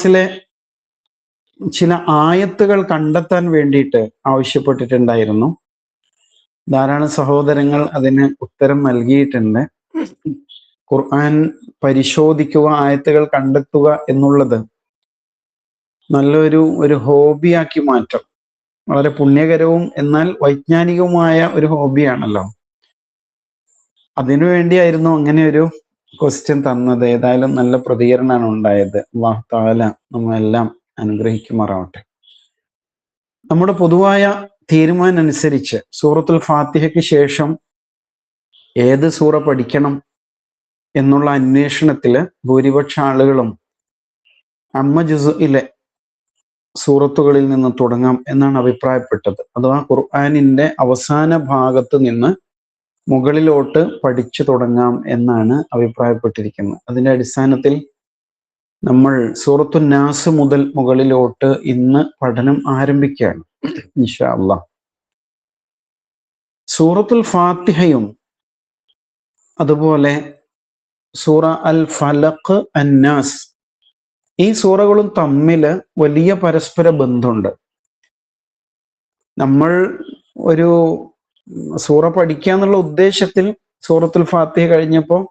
ക്ലാസ്സിലെ ചില ആയത്തുകൾ കണ്ടെത്താൻ വേണ്ടിയിട്ട് ആവശ്യപ്പെട്ടിട്ടുണ്ടായിരുന്നു. ധാരാളം സഹോദരങ്ങൾ അതിന് ഉത്തരം നൽകിയിട്ടുണ്ട്. ഖുർആൻ പരിശോധിക്കുക, ആയത്തുകൾ കണ്ടെത്തുക എന്നുള്ളത് നല്ലൊരു ഹോബിയാക്കി മാറ്റം. വളരെ പുണ്യകരവും എന്നാൽ വൈജ്ഞാനികവുമായ ഒരു ഹോബിയാണല്ലോ. അതിനുവേണ്ടിയായിരുന്നു അങ്ങനെ ഒരു ക്വസ്റ്റ്യൻ തന്നത്. ഏതായാലും നല്ല പ്രതികരണമാണ് ഉണ്ടായത്. അല്ലാഹു തആല നമ്മളെല്ലാം അനുഗ്രഹിക്കുമാറാവട്ടെ. നമ്മുടെ പൊതുവായ തീരുമാനം അനുസരിച്ച് സൂറത്തുൽ ഫാത്തിഹയ്ക്ക് ശേഷം ഏത് സൂറ പഠിക്കണം എന്നുള്ള അന്വേഷണത്തിൽ ഭൂരിപക്ഷ ആളുകളും അമ്മ ജുസുഇലെ സൂറത്തുകളിൽ നിന്ന് തുടങ്ങാം എന്നാണ് അഭിപ്രായപ്പെട്ടത്. അഥവാ ഖുർആനിന്റെ അവസാന ഭാഗത്ത് നിന്ന് മുകളിലോട്ട് പഠിച്ചു തുടങ്ങാം എന്നാണ് അഭിപ്രായപ്പെട്ടിരിക്കുന്നത്. അതിന്റെ അടിസ്ഥാനത്തിൽ നമ്മൾ സൂറത്തുൻ നാസ് മുതൽ മുകളിലോട്ട് ഇന്ന് പഠനം ആരംഭിക്കുകയാണ് ഇൻഷാ അല്ലാഹ്. സൂറത്തുൽ ഫാത്തിഹയും അതുപോലെ സൂറ അൽ ഫലഖ്, അന്നാസ്, ഈ സൂറകളും തമ്മിൽ വലിയ പരസ്പര ബന്ധമുണ്ട്. നമ്മൾ ഒരു സൂറ പഠിക്കുക എന്നുള്ള ഉദ്ദേശത്തിൽ സൂറത്തുൽ ഫാത്തിഹ കഴിഞ്ഞപ്പോൾ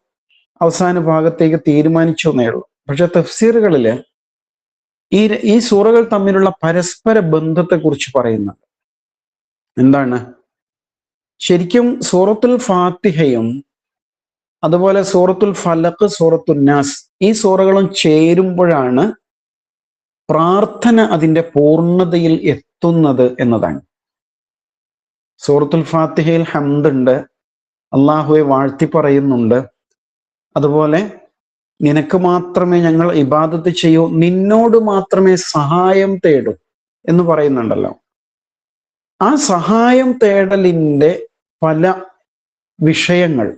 അവസാന ഭാഗത്തേക്ക് തീരുമാനിച്ചു എന്നേ ഉള്ളൂ. പക്ഷെ തഫ്സീറുകളിൽ ഈ സൂറകൾ തമ്മിലുള്ള പരസ്പര ബന്ധത്തെ കുറിച്ച് പറയുന്നുണ്ട്. എന്താണ്? ശരിക്കും സൂറത്തുൽ ഫാത്തിഹയും അതുപോലെ സൂറത്തുൽ ഫലഖ്, സൂറത്തുൻ നാസ്, ഈ സൂറകളും ചേരുമ്പോഴാണ് പ്രാർത്ഥന അതിൻ്റെ പൂർണ്ണതയിൽ എത്തുന്നത് എന്നതാണ്. സൂറത്തുൽ ഫാത്തിഹയിൽ ഹംദുണ്ട്, അള്ളാഹുവെ വാഴ്ത്തി പറയുന്നുണ്ട്. അതുപോലെ നിനക്ക് മാത്രമേ ഞങ്ങൾ ഇബാദത്ത് ചെയ്യൂ, നിന്നോട് മാത്രമേ സഹായം തേടൂ എന്ന് പറയുന്നുണ്ടല്ലോ. ആ സഹായം തേടലിൻ്റെ പല വിഷയങ്ങൾ,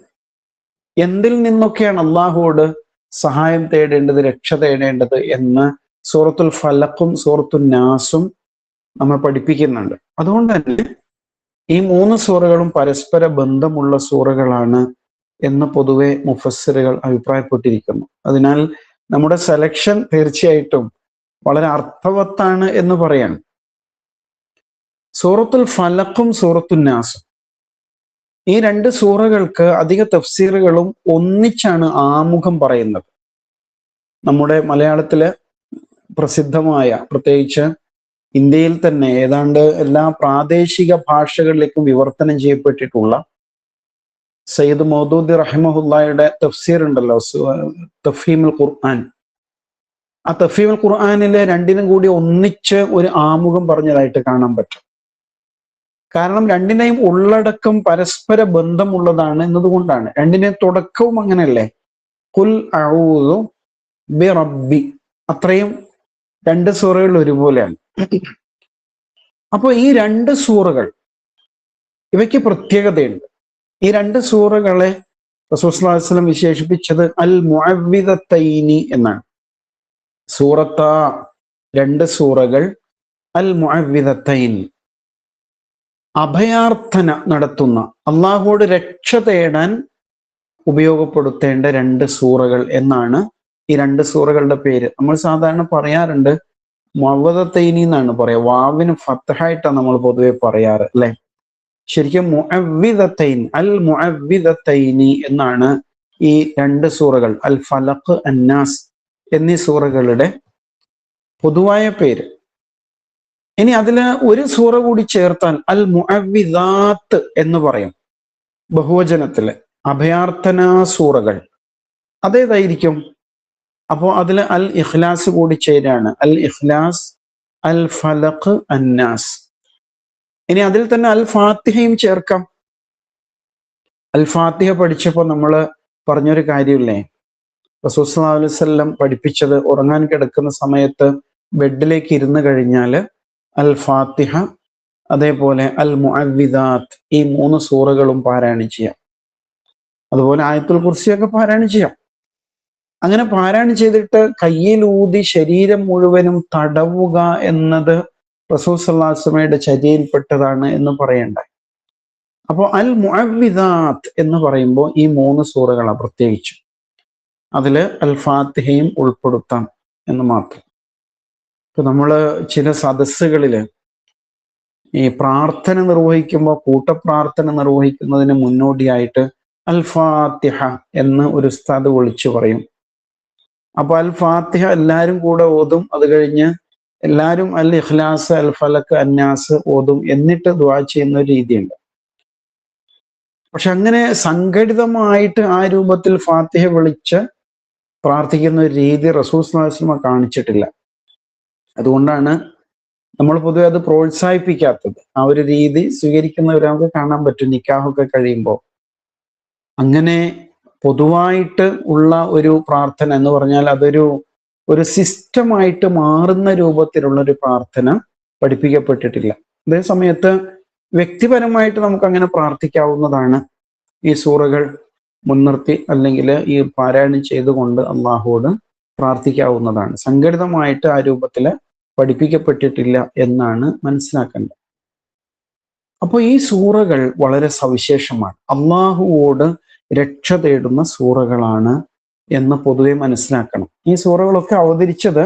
എന്തിൽ നിന്നൊക്കെയാണ് അള്ളാഹുവോട് സഹായം തേടേണ്ടത്, രക്ഷ തേടേണ്ടത് എന്ന് സൂറത്തുൽ ഫലഖും സൂറത്തുൽ നാസും നമ്മൾ പഠിപ്പിക്കുന്നുണ്ട്. അതുകൊണ്ട് തന്നെ ഈ മൂന്ന് സൂറകളും പരസ്പര ബന്ധമുള്ള സൂറകളാണ് എന്ന് പൊതുവെ മുഫസ്സിറുകൾ അഭിപ്രായപ്പെട്ടിരിക്കുന്നു. അതിനാൽ നമ്മുടെ സെലക്ഷൻ തീർച്ചയായിട്ടും വളരെ അർത്ഥവത്താണ് എന്ന് പറയാൻ. സൂറത്തുൽ ഫലഖും സൂറത്തുൽ നാസും, ഈ രണ്ട് സൂറകൾക്ക് അധിക തഫ്സീറുകളും ഒന്നിച്ചാണ് ആമുഖം പറയുന്നത്. നമ്മുടെ മലയാളത്തിലെ പ്രസിദ്ധമായ, പ്രത്യേകിച്ച് ഇന്ത്യയിൽ തന്നെ ഏതാണ്ട് എല്ലാ പ്രാദേശിക ഭാഷകളിലേക്കും വിവർത്തനം ചെയ്യപ്പെട്ടിട്ടുള്ള സയ്യിദ് മൗദൂദി റഹിമഹുല്ലായുടെ തഫ്സീർ ഉണ്ടല്ലോ, തഫ്ഹീമുൽ ഖുർആൻ. ആ തഫ്ഹീമുൽ ഖുർആനിലെ രണ്ടിനും കൂടി ഒന്നിച്ച് ഒരു ആമുഖം പറഞ്ഞതായിട്ട് കാണാൻ പറ്റും. കാരണം രണ്ടിനെയും ഉള്ളടക്കം പരസ്പര ബന്ധമുള്ളതാണ് എന്നതുകൊണ്ടാണ്. രണ്ടിനെ തുടക്കവും അങ്ങനെയല്ലേ, ഖുൽ അഊദു ബി റബ്ബി, അത്രയും രണ്ട് സൂറകൾ ഒരുപോലെയാണ്. അപ്പോൾ ഈ രണ്ട് സൂറകൾ, ഇവയ്ക്ക് പ്രത്യേകതയുണ്ട്. ഈ രണ്ട് സൂറകളെ റസൂൽ സ്വല്ലല്ലാഹു അലൈഹി വസല്ലം വിശേഷിപ്പിച്ചത് അൽ മുഅവ്വിദത്തൈനി എന്നാണ്. രണ്ട് സൂറകൾ അൽ മുഅവ്വിദത്തൈൻ, അഭയാർത്ഥന നടത്തുന്ന, അള്ളാഹുവോട് രക്ഷ തേടാൻ ഉപയോഗപ്പെടുത്തേണ്ട രണ്ട് സൂറകൾ എന്നാണ് ഈ രണ്ട് സൂറകളുടെ പേര്. നമ്മൾ സാധാരണ പറയാറുണ്ട് മുഅവ്വിദത്തൈനി എന്നാണ് പറയാ, വാവിന് ഫത്ഹായിട്ടാണ് നമ്മൾ പൊതുവെ പറയാറ് അല്ലെ. ശരിക്കും മുഅവ്വിദത്തൈൻ, അൽ മുഅവ്വിദത്തൈനി എന്നാണ് ഈ രണ്ട് സൂറകൾ, അൽ ഫലഖ്, അന്നാസ് എന്നീ സൂറകളുടെ പൊതുവായ പേര്. ഇനി അതില് ഒരു സൂറ കൂടി ചേർത്താൽ അൽ മുഅവ്വിദാത്ത് എന്ന് പറയും ബഹുവചനത്തില്, അഭയാർത്ഥനാ സൂറകൾ. അതേതായിരിക്കും? അപ്പോൾ അതിൽ അൽ ഇഖ്ലാസ് കൂടി ചേരാണ്, അൽ ഇഖ്ലാസ്, അൽ ഫലഖ്, അന്നാസ്. ഇനി അതിൽ തന്നെ അൽ ഫാത്തിഹയും ചേർക്കാം. അൽ ഫാത്തിഹ പഠിച്ചപ്പോൾ നമ്മൾ പറഞ്ഞൊരു കാര്യമില്ലേ, റസൂൽ സ്വല്ലല്ലാഹു അലൈഹി വസല്ലം പഠിപ്പിച്ചത്, ഉറങ്ങാൻ കിടക്കുന്ന സമയത്ത് ബെഡിലേക്ക് ഇരുന്ന് കഴിഞ്ഞാൽ അൽ ഫാത്തിഹ, അതേപോലെ അൽ മുഅവ്വിദാത്ത്, ഈ മൂന്ന് സൂറകളും പാരായണം ചെയ്യാം. അതുപോലെ ആയത്തുൽ കുർസിയൊക്കെ പാരായണം ചെയ്യാം. അങ്ങനെ പാരായണം ചെയ്തിട്ട് കയ്യിലൂതി ശരീരം മുഴുവനും തടവുക എന്നത് റസൂൽ സ്വല്ലല്ലാഹു അലൈഹി വസല്ലമയുടെ ചര്യയിൽപ്പെട്ടതാണ് എന്ന് പറയണ്ടായി. അപ്പോൾ അൽ മുഅവ്വിദാത്ത് എന്ന് പറയുമ്പോൾ ഈ മൂന്ന് സൂറകളാണ് പ്രത്യേകിച്ച്. അതിൽ അൽ ഫാത്തിഹയും ഉൾപ്പെടുത്താം എന്ന് മാത്രം. ഇപ്പൊ നമ്മള് ചില സദസ്സുകളില് ഈ പ്രാർത്ഥന നിർവഹിക്കുമ്പോൾ, കൂട്ടപ്രാർത്ഥന നിർവഹിക്കുന്നതിന് മുന്നോടിയായിട്ട് അൽ ഫാത്തിഹ എന്ന് ഒരു ഉസ്താദ് വിളിച്ചു പറയും. അപ്പൊ അൽ ഫാത്തിഹ എല്ലാരും കൂടെ ഓതും. അത് കഴിഞ്ഞ് എല്ലാരും അൽ ഇഖ്ലാസ്, അൽ ഫലക്ക്, അന്നാസ് ഓതും. എന്നിട്ട് ദുആ ചെയ്യുന്ന ഒരു രീതിയുണ്ട്. പക്ഷെ അങ്ങനെ സംഘടിതമായിട്ട് ആ രൂപത്തിൽ ഫാത്തിഹ വിളിച്ച് പ്രാർത്ഥിക്കുന്ന ഒരു രീതി റസൂൽ സ്വല്ലല്ലാഹു അലൈഹി വസല്ലം കാണിച്ചിട്ടില്ല. അതുകൊണ്ടാണ് നമ്മൾ പൊതുവെ അത് പ്രോത്സാഹിപ്പിക്കാത്തത്. ആ ഒരു രീതി സ്വീകരിക്കുന്നവരെ നമുക്ക് കാണാൻ പറ്റും നിക്കാഹൊക്കെ കഴിയുമ്പോൾ. അങ്ങനെ പൊതുവായിട്ട് ഉള്ള ഒരു പ്രാർത്ഥന എന്ന് പറഞ്ഞാൽ ഒരു സിസ്റ്റമായിട്ട് മാറുന്ന രൂപത്തിലുള്ള ഒരു പ്രാർത്ഥന പഠിപ്പിക്കപ്പെട്ടിട്ടില്ല. അതേ സമയത്ത് വ്യക്തിപരമായിട്ട് നമുക്ക് അങ്ങനെ പ്രാർത്ഥിക്കാവുന്നതാണ്. ഈ സൂറകൾ മുൻനിർത്തി അല്ലെങ്കിൽ ഈ പാരായണം ചെയ്തുകൊണ്ട് അള്ളാഹുവോട് പ്രാർത്ഥിക്കാവുന്നതാണ്. സംഘടിതമായിട്ട് ആ രൂപത്തിൽ പഠിപ്പിക്കപ്പെട്ടിട്ടില്ല എന്നാണ് മനസ്സിലാക്കേണ്ടത്. അപ്പോൾ ഈ സൂറകൾ വളരെ സവിശേഷമാണ്. അള്ളാഹുവോട് രക്ഷ തേടുന്ന സൂറകളാണ് എന്ന് പൊതുവെ മനസ്സിലാക്കണം. ഈ സൂറകളൊക്കെ അവതരിച്ചത്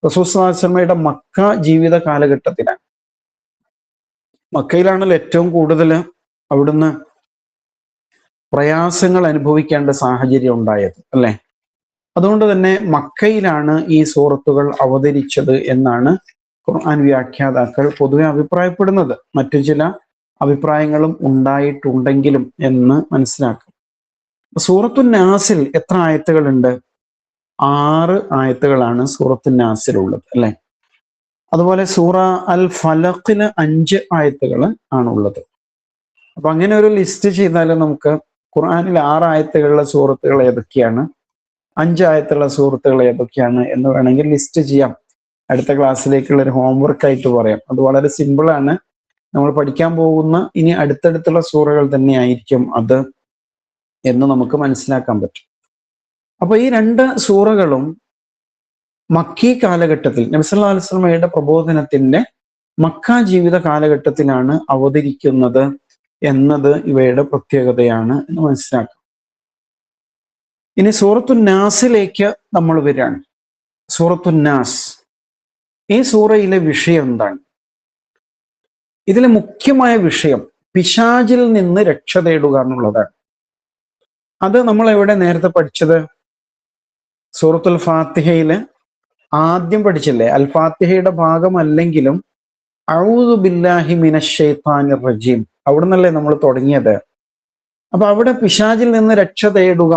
റസൂൽ സ്വല്ലല്ലാഹു അലൈഹി വസല്ലമയുടെ മക്ക ജീവിത കാലഘട്ടത്തിലാണ്. മക്കയിലാണല്ലോ ഏറ്റവും കൂടുതൽ അവിടുന്ന് പ്രയാസങ്ങൾ അനുഭവിക്കേണ്ട സാഹചര്യം ഉണ്ടായത്, അല്ലെ? അതുകൊണ്ട് തന്നെ മക്കയിലാണ് ഈ സൂറത്തുകൾ അവതരിച്ചത് എന്നാണ് ഖുർആൻ വ്യാഖ്യാതാക്കൾ പൊതുവെ അഭിപ്രായപ്പെടുന്നത്. മറ്റു ചില അഭിപ്രായങ്ങളും ഉണ്ടായിട്ടുണ്ടെങ്കിലും എന്ന് മനസ്സിലാക്കും. സൂറത്തുൻ നാസിൽ എത്ര ആയത്തുകളുണ്ട്? 6 ആയത്തുകളാണ് സൂറത്തുൻ നാസിലുള്ളത്, അല്ലെ? അതുപോലെ സൂറ അൽ ഫലഖിന് 5 ആയത്തുകൾ ആണുള്ളത്. അപ്പൊ അങ്ങനെ ഒരു ലിസ്റ്റ് ചെയ്താൽ നമുക്ക് ഖുർആനിൽ 6 ആയത്തുകളുള്ള സൂറത്തുകൾ ഏതൊക്കെയാണ്, 5 ആയത്തുള്ള സൂറത്തുകൾ ഏതൊക്കെയാണ് എന്ന് വേണമെങ്കിൽ ലിസ്റ്റ് ചെയ്യാം. അടുത്ത ക്ലാസ്സിലേക്കുള്ള ഒരു ഹോംവർക്ക് ആയിട്ട് പറയാം. അത് വളരെ സിമ്പിളാണ്. നമ്മൾ പഠിക്കാൻ പോകുന്ന ഇനി അടുത്തടുത്തുള്ള സൂറകൾ തന്നെ ആയിരിക്കും അത് എന്ന് നമുക്ക് മനസ്സിലാക്കാൻ പറ്റും. അപ്പൊ ഈ 2 സൂറകളും മക്കി കാലഘട്ടത്തിൽ നബി സല്ലല്ലാഹു അലൈഹി വസല്ലമയുടെ പ്രബോധനത്തിന്റെ മക്ക ജീവിത കാലഘട്ടത്തിലാണ് അവതരിക്കുന്നത് എന്നത് ഇവയുടെ പ്രത്യേകതയാണ് എന്ന് മനസ്സിലാക്കാം. ഇനി സൂറത്തുൻ നാസിലേക്ക് നമ്മൾ വരികയാണ്. സൂറത്തുൻ നാസ്, ഈ സൂറയിലെ വിഷയം എന്താണ്? ഇതിലെ മുഖ്യമായ വിഷയം പിശാചിൽ നിന്ന് രക്ഷ തേടുക എന്നുള്ളതാണ്. അത് നമ്മൾ എവിടെ നേരത്തെ പഠിച്ചത്? സൂറത്തുൽ ഫാത്തിഹയില് ആദ്യം പഠിച്ചില്ലേ? അൽ ഫാത്തിഹയുടെ ഭാഗമല്ലെങ്കിലും അഊദു ബില്ലാഹി മിനശ് ശൈത്താനിർ റജീം, അവിടെ നിന്നല്ലേ നമ്മൾ തുടങ്ങിയത്. അപ്പൊ അവിടെ പിശാചിൽ നിന്ന് രക്ഷ തേടുക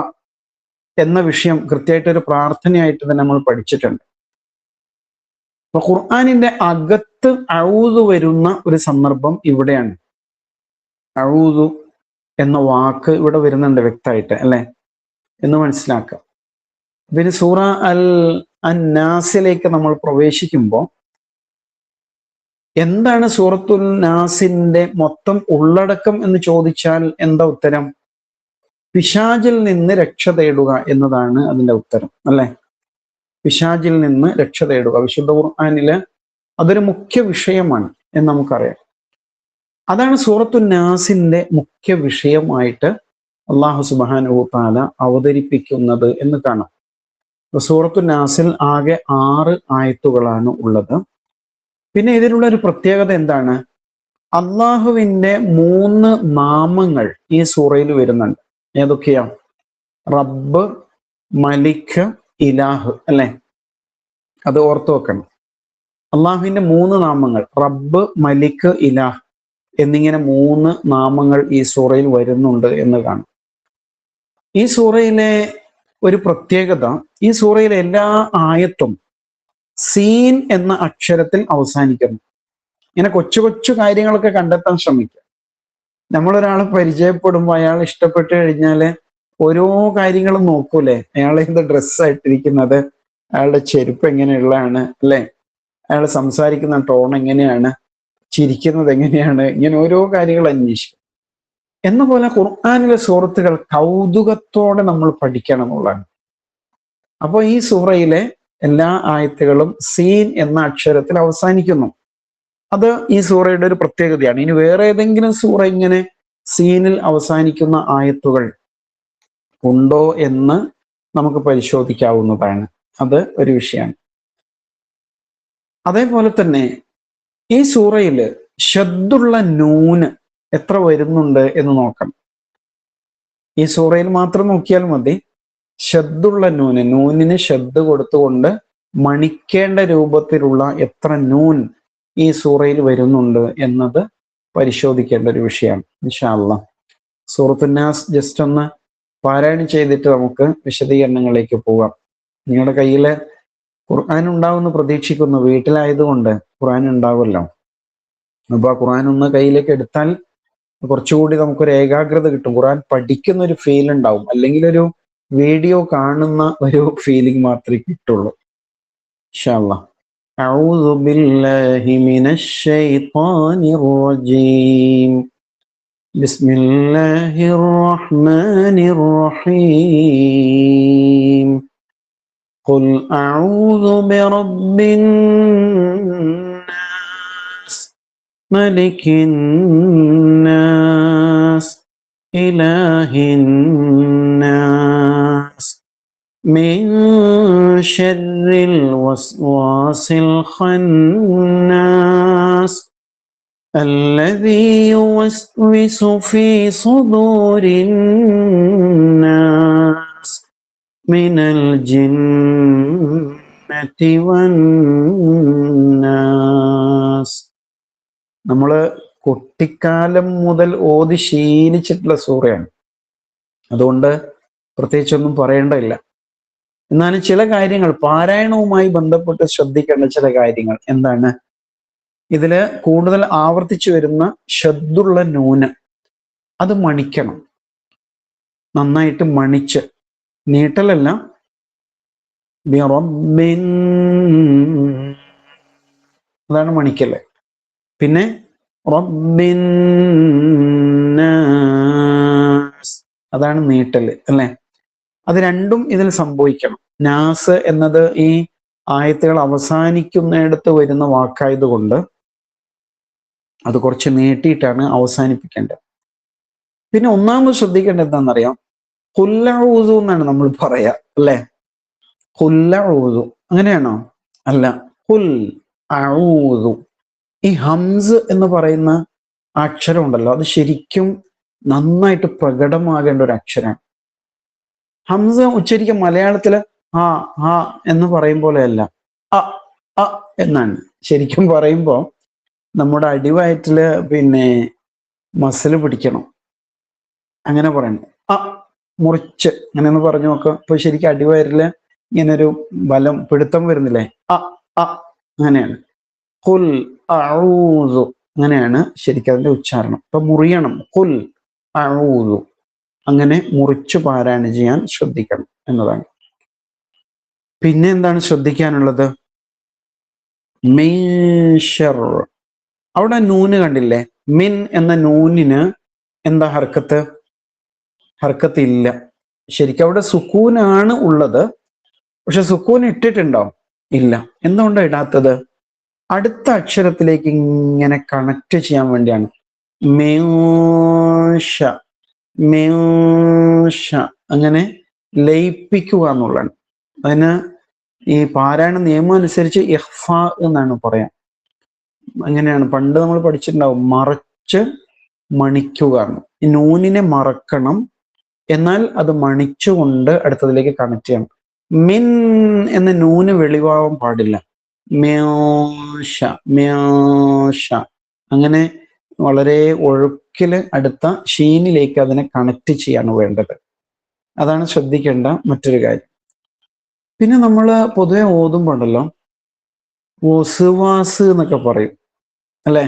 എന്ന വിഷയം കൃത്യമായിട്ട് ഒരു പ്രാർത്ഥനയായിട്ട് തന്നെ നമ്മൾ പഠിച്ചിട്ടുണ്ട്. അപ്പൊ ഖുർആനിന്റെ അകത്ത് അഊദു വരുന്ന ഒരു സന്ദർഭം ഇവിടെയാണ്. അഊദു എന്ന വാക്ക് ഇവിടെ വരുന്നുണ്ട് വ്യക്തമായിട്ട്, അല്ലെ? എന്ന് മനസ്സിലാക്കാം. പിന്നെ സൂറ അൻ നാസിലേക്ക് നമ്മൾ പ്രവേശിക്കുമ്പോൾ എന്താണ് സൂറത്തുൽ നാസിന്റെ മൊത്തം ഉള്ളടക്കം എന്ന് ചോദിച്ചാൽ എന്താ ഉത്തരം? പിശാചിൽ നിന്ന് രക്ഷ തേടുക എന്നതാണ് അതിന്റെ ഉത്തരം, അല്ലെ? പിശാചിൽ നിന്ന് രക്ഷ തേടുക വിശുദ്ധ ഖുർആനില് അതൊരു മുഖ്യ വിഷയമാണ് എന്ന് നമുക്കറിയാം. അതാണ് സൂറത്തുൻ നാസിന്റെ മുഖ്യ വിഷയമായിട്ട് അല്ലാഹു സുബ്ഹാനഹു വ തആല അവതരിപ്പിക്കുന്നത് എന്ന് കാണാം. സൂറത്തുൻ നാസിൽ ആകെ 6 ആയത്തുകളാണ് ഉള്ളത്. പിന്നെ ഇതിലുള്ള ഒരു പ്രത്യേകത എന്താണ്? അള്ളാഹുവിന്റെ 3 നാമങ്ങൾ ഈ സൂറയിൽ വരുന്നുണ്ട്. ഏതൊക്കെയാ? റബ്ബ്, മലിക്, ഇലാഹ്, അല്ലെ? അത് ഓർത്തു വെക്കണം. അള്ളാഹുവിന്റെ 3 നാമങ്ങൾ റബ്ബ്, മലിക്, ഇലാഹ് എന്നിങ്ങനെ 3 നാമങ്ങൾ ഈ സൂറയിൽ വരുന്നുണ്ട് എന്ന് കാണാം. ഈ സൂറയിലെ ഒരു പ്രത്യേകത, ഈ സൂറയിലെ എല്ലാ ആയത്തും സീൻ എന്ന അക്ഷരത്തിൽ അവസാനിക്കുന്നു. ഇങ്ങനെ കൊച്ചു കൊച്ചു കാര്യങ്ങളൊക്കെ കണ്ടെത്താൻ ശ്രമിക്കുക. നമ്മളൊരാളെ പരിചയപ്പെടുമ്പോൾ അയാൾ ഇഷ്ടപ്പെട്ട് കഴിഞ്ഞാല് ഓരോ കാര്യങ്ങളും നോക്കൂലേ? അയാൾ എന്ത് ഡ്രസ്സായിട്ടിരിക്കുന്നത്, അയാളുടെ ചെരുപ്പ് എങ്ങനെയുള്ളതാണ്, അല്ലെ? അയാൾ സംസാരിക്കുന്ന ടോൺ എങ്ങനെയാണ്, ചിരിക്കുന്നത് എങ്ങനെയാണ്, ഇങ്ങനെ ഓരോ കാര്യങ്ങൾ അന്വേഷിക്കും. എന്ന പോലെ ഖുർആനിലെ സൂറത്തുകൾ കൗതുകത്തോടെ നമ്മൾ പഠിക്കണം എന്നുള്ളതാണ്. അപ്പോൾ ഈ സൂറയിലെ എല്ലാ ആയത്തുകളും സീൻ എന്ന അക്ഷരത്തിൽ അവസാനിക്കുന്നു. അത് ഈ സൂറയുടെ ഒരു പ്രത്യേകതയാണ്. ഇനി വേറെ ഏതെങ്കിലും സൂറ ഇങ്ങനെ സീനിൽ അവസാനിക്കുന്ന ആയത്തുകൾ ഉണ്ടോ എന്ന് നമുക്ക് പരിശോധിക്കാവുന്നതാണ്. അത് ഒരു വിഷയമാണ്. അതേപോലെ തന്നെ ഈ സൂറയില് ഷദ്ദുള്ള നൂന് എത്ര വരുന്നുണ്ട് എന്ന് നോക്കണം. ഈ സൂറയിൽ മാത്രം നോക്കിയാൽ മതി. ഷദ്ദുള്ള നൂനിന് ഷദ്ദ് കൊടുത്തുകൊണ്ട് മണിക്കേണ്ട രൂപത്തിലുള്ള എത്ര നൂൻ ഈ സൂറയിൽ വരുന്നുണ്ട് എന്നത് പരിശോധിക്കേണ്ട ഒരു വിഷയമാണ്. ഇൻഷാ അല്ലാഹ് സൂറത്തുൻ നാസ് ജസ്റ്റ് ഒന്ന് പാരായണം ചെയ്തിട്ട് നമുക്ക് വിശദീകരണങ്ങളിലേക്ക് പോകാം. നിങ്ങളുടെ കയ്യിൽ ഖുർആൻ ഉണ്ടാവുമെന്ന് പ്രതീക്ഷിക്കുന്നു. വീട്ടിലായതുകൊണ്ട് ഖുർആൻ ഉണ്ടാവുമല്ലോ. അപ്പൊ ആ ഖുർആൻ ഒന്ന് കയ്യിലേക്ക് എടുത്താൽ കുറച്ചുകൂടി നമുക്കൊരു ഏകാഗ്രത കിട്ടും. ഖുർആൻ പഠിക്കുന്ന ഒരു ഫീൽ ഉണ്ടാവും. അല്ലെങ്കിൽ ഒരു വീഡിയോ കാണുന്ന ഒരു ഫീലിംഗ് മാത്രമേ കിട്ടുള്ളൂ. ഇൻഷാ അല്ലാഹ്. أعوذ بالله من الشيطان الرجيم. بسم الله الرحمن الرحيم. قل أعوذ برب الناس ملك الناس إله الناس من شر الوسواس الخناس الذي يوسوس في صدور الناس من الجنة والناس. നമ്മള് കുട്ടിക്കാലം മുതൽ ഓതി ശീലിച്ചിട്ടുള്ള സൂറയാണ്. അതുകൊണ്ട് പ്രത്യേകിച്ചൊന്നും പറയേണ്ടതില്ല. എന്നാലും ചില കാര്യങ്ങൾ പാരായണവുമായി ബന്ധപ്പെട്ട് ശ്രദ്ധിക്കേണ്ട ചില കാര്യങ്ങൾ എന്താണ്? ഇതില് കൂടുതൽ ആവർത്തിച്ചു വരുന്ന ഷദ്ദുള്ള നൂന് അത് മണിക്കണം. നന്നായിട്ട് മണിച്ച്, നീട്ടലല്ല. അതാണ് മണിക്കല്. പിന്നെ റബ്ബിൻ നാസ് അതാണ് നീട്ടല് അല്ലെ. അത് രണ്ടും ഇതിൽ സംഭവിക്കണം. നാസ് എന്നത് ഈ ആയത്തുകൾ അവസാനിക്കുന്നിടത്ത് വരുന്ന വാക്കായതുകൊണ്ട് അത് കുറച്ച് നീട്ടിയിട്ടാണ് അവസാനിപ്പിക്കേണ്ടത്. പിന്നെ ഒന്നാമത് ശ്രദ്ധിക്കേണ്ടത് എന്താണെന്നറിയാം? ഖുൽ അഊദു എന്നാണ് നമ്മൾ പറയാ അല്ലെ. ഖുൽ അഊദു അങ്ങനെയാണോ? അല്ല, ഖുൽ അഊദു. ഈ ഹംസ് എന്ന് പറയുന്ന അക്ഷരം ഉണ്ടല്ലോ, അത് ശരിക്കും നന്നായിട്ട് പ്രകടമാകേണ്ട ഒരു അക്ഷരമാണ്. ഹംസ ഉച്ചരിക്കാൻ മലയാളത്തില് ആ ആ എന്ന് പറയും പോലെയല്ല, അ അ എന്നാണ്. ശരിക്കും പറയുമ്പോൾ നമ്മുടെ അടിവയറ്റില് പിന്നെ മസിൽ പിടിക്കണം, അങ്ങനെ പറയണം. അ മുറിച്ച് അങ്ങനെ ഒന്ന് പറഞ്ഞു നോക്കാം. ഇപ്പൊ ശരിക്കും അടിവയറ്റില് ഇങ്ങനൊരു ബലം പിടുത്തം വരുന്നില്ലേ? അ അ അങ്ങനെയാണ്. ഖുൽ അഊദു അങ്ങനെയാണ് ശരിക്കും അതിന്റെ ഉച്ചാരണം. ഇപ്പൊ മുറിയണം. ഖുൽ അഊദു അങ്ങനെ മുറിച്ചു പാരായണം ചെയ്യാൻ ശ്രദ്ധിക്കണം എന്നതാണ്. പിന്നെ എന്താണ് ശ്രദ്ധിക്കാനുള്ളത്? മിൻ ശർ. അവിടെ നൂന് കണ്ടില്ലേ? മിൻ എന്ന നൂനിന് എന്താ ഹർക്കത്ത്? ഹർക്കത്ത് ഇല്ല. ശരിക്കും അവിടെ സുക്കൂനാണ് ഉള്ളത്. പക്ഷെ സുക്കൂൻ ഇട്ടിട്ടുണ്ടോ? ഇല്ല. എന്തുകൊണ്ടാണ് ഇടാത്തത്? അടുത്ത അക്ഷരത്തിലേക്ക് ഇങ്ങനെ കണക്ട് ചെയ്യാൻ വേണ്ടിയാണ്. മേഷ മേഷ അങ്ങനെ ലയിപ്പിക്കുക എന്നുള്ളതാണ്. അതിന് ഈ പാരായണ നിയമം അനുസരിച്ച് ഇഖ്ഫ എന്നാണ് പറയാം. അങ്ങനെയാണ് പണ്ട് നമ്മൾ പഠിച്ചിട്ടുണ്ടാവും. മറച്ച് മണിക്കുക. ഈ നൂനിനെ മറക്കണം, എന്നാൽ അത് മണിച്ചുകൊണ്ട് അടുത്തതിലേക്ക് കണക്ട് ചെയ്യണം. മിൻ എന്ന നൂന് വെളിവാവാൻ പാടില്ല. മേഷ മേഷ അങ്ങനെ വളരെ ഒഴുക്കില് അടുത്ത ഷീനിലേക്ക് അതിനെ കണക്ട് ചെയ്യാണ് വേണ്ടത്. അതാണ് ശ്രദ്ധിക്കേണ്ട മറ്റൊരു കാര്യം. പിന്നെ നമ്മൾ പൊതുവെ ഓതുമ്പോണ്ടല്ലോ വസ്വാസ് എന്നൊക്കെ പറയും അല്ലെ.